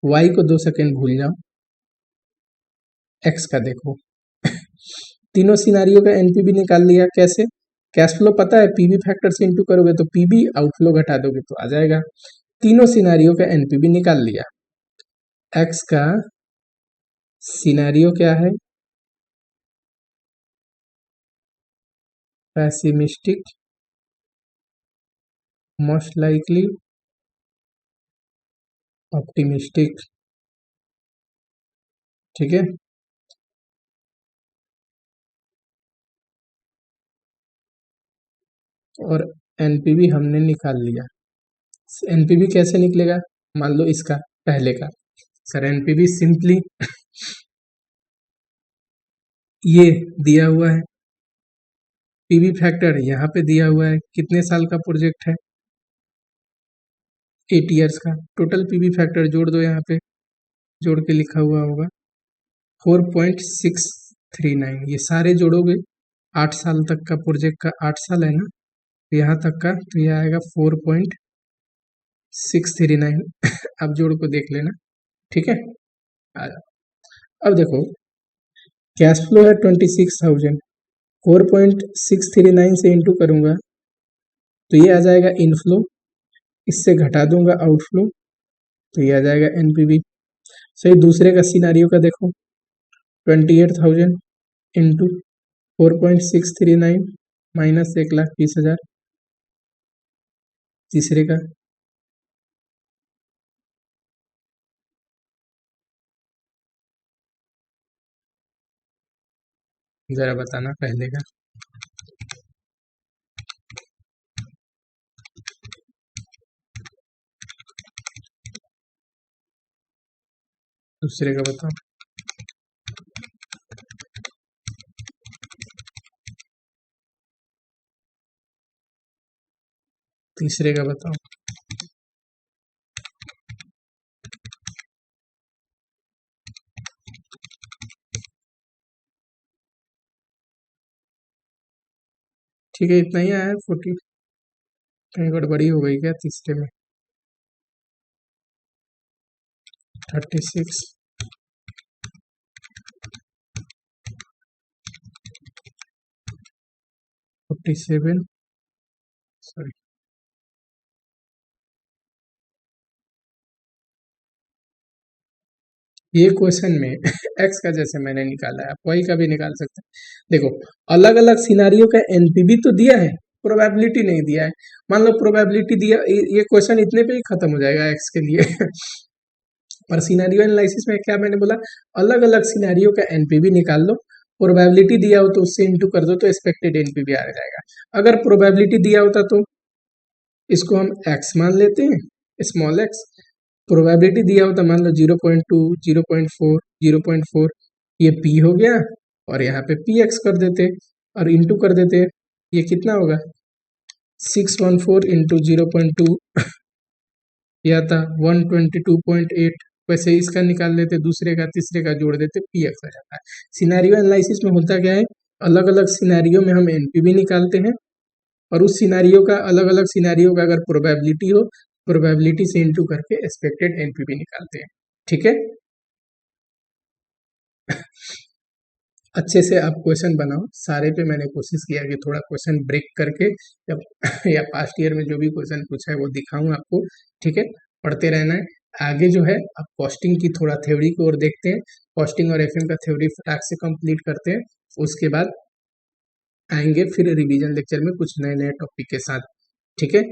Speaker 1: वाई को 2 सेकेंड भूल जाओ, एक्स का देखो। तीनों सिनारियो का एनपीवी निकाल लिया, कैसे? कैश फ्लो पता है, पीवी फैक्टर से इंटू करोगे तो पीवी, आउटफ्लो घटा दोगे तो आ जाएगा। तीनों सिनारियो का एनपीवी निकाल लिया। एक्स का सिनारियो क्या है? पैसिमिस्टिक, मोस्ट लाइकली, ऑप्टिमिस्टिक, ठीक है। और एनपीवी हमने निकाल लिया। एनपीवी कैसे निकलेगा? मान लो इसका पहले का, सर एनपीवी सिंपली ये दिया हुआ है, पीवी फैक्टर यहाँ पे दिया हुआ है, कितने साल का प्रोजेक्ट है? 8 ईयर्स का। टोटल पीवी फैक्टर जोड़ दो, यहाँ पे जोड़ के लिखा हुआ होगा 4.639। ये सारे जोड़ोगे, 8 साल तक का प्रोजेक्ट का, 8 साल है ना, तो यहाँ तक का, तो ये आएगा 4.639। अब जोड़ को देख लेना, ठीक है। अब देखो, कैश फ्लो है 26,000, 4.639 से इंटू करूंगा तो ये आ जाएगा इनफ्लो, इससे घटा दूंगा आउटफ्लो तो ये आ जाएगा एनपीवी। सही, दूसरे का सिनारियो का देखो, 28,000 इंटू 4.639 माइनस 1,20,000। तीसरे का जरा बताना, पहले का। दूसरे का बताओ। तीसरे का बताओ। ठीक है, इतना ही आया है 40। कहीं गड़बड़ी हो गई क्या तीसरे में? 36, 47, सॉरी, ये क्वेश्चन में एक्स का जैसे मैंने निकाला है, आप वाई का भी निकाल सकते हैं। देखो, अलग अलग सिनारियो का एनपीवी तो दिया है, प्रोबेबिलिटी नहीं दिया है। मान लो प्रोबेबिलिटी दिया, ये क्वेश्चन इतने पे ही खत्म हो जाएगा एक्स के लिए। और सिनारियो एनालिसिस में क्या मैंने बोला, अलग अलग सिनारियो का एनपीवी निकाल लो, प्रोबेबिलिटी दिया हो तो उससे इंटू कर दो तो एक्सपेक्टेड एनपीवी आ जाएगा। अगर प्रोबेबिलिटी दिया होता तो इसको हम एक्स मान लेते हैं, स्मॉल एक्स। प्रोबेबिलिटी दिया होता, मान लो 0.2, 0.4, 0.4, ये पी हो गया, और यहाँ पे पी एक्स कर देते और इंटू कर देते, ये कितना होगा? 614 इंटू 0.2, यह था 122.8। वैसे इसका निकाल लेते, दूसरे का तीसरे का जोड़ देते, पी एक्स आ जाता है। सिनेरियो एनालिसिस में होता क्या है, अलग अलग सिनेरियो में हम एनपीवी निकालते हैं, और उस सिनेरियो का, अलग अलग सिनेरियो का अगर प्रोबेबिलिटी हो, प्रोबेबिलिटी से इंटू करके एक्सपेक्टेड एनपीवी निकालते हैं, ठीक है। अच्छे से आप क्वेश्चन बनाओ, सारे पे मैंने कोशिश किया कि थोड़ा क्वेश्चन ब्रेक करके जब या पास्ट ईयर में जो भी क्वेश्चन पूछा है वो दिखाऊं आपको, ठीक है। पढ़ते रहना है। आगे जो है अब कॉस्टिंग की थोड़ा थ्योरी को और देखते हैं, कॉस्टिंग और एफएम का थ्योरी फटाक से कंप्लीट करते हैं, उसके बाद आएंगे फिर रिवीजन लेक्चर में कुछ नए नए टॉपिक के साथ, ठीक है।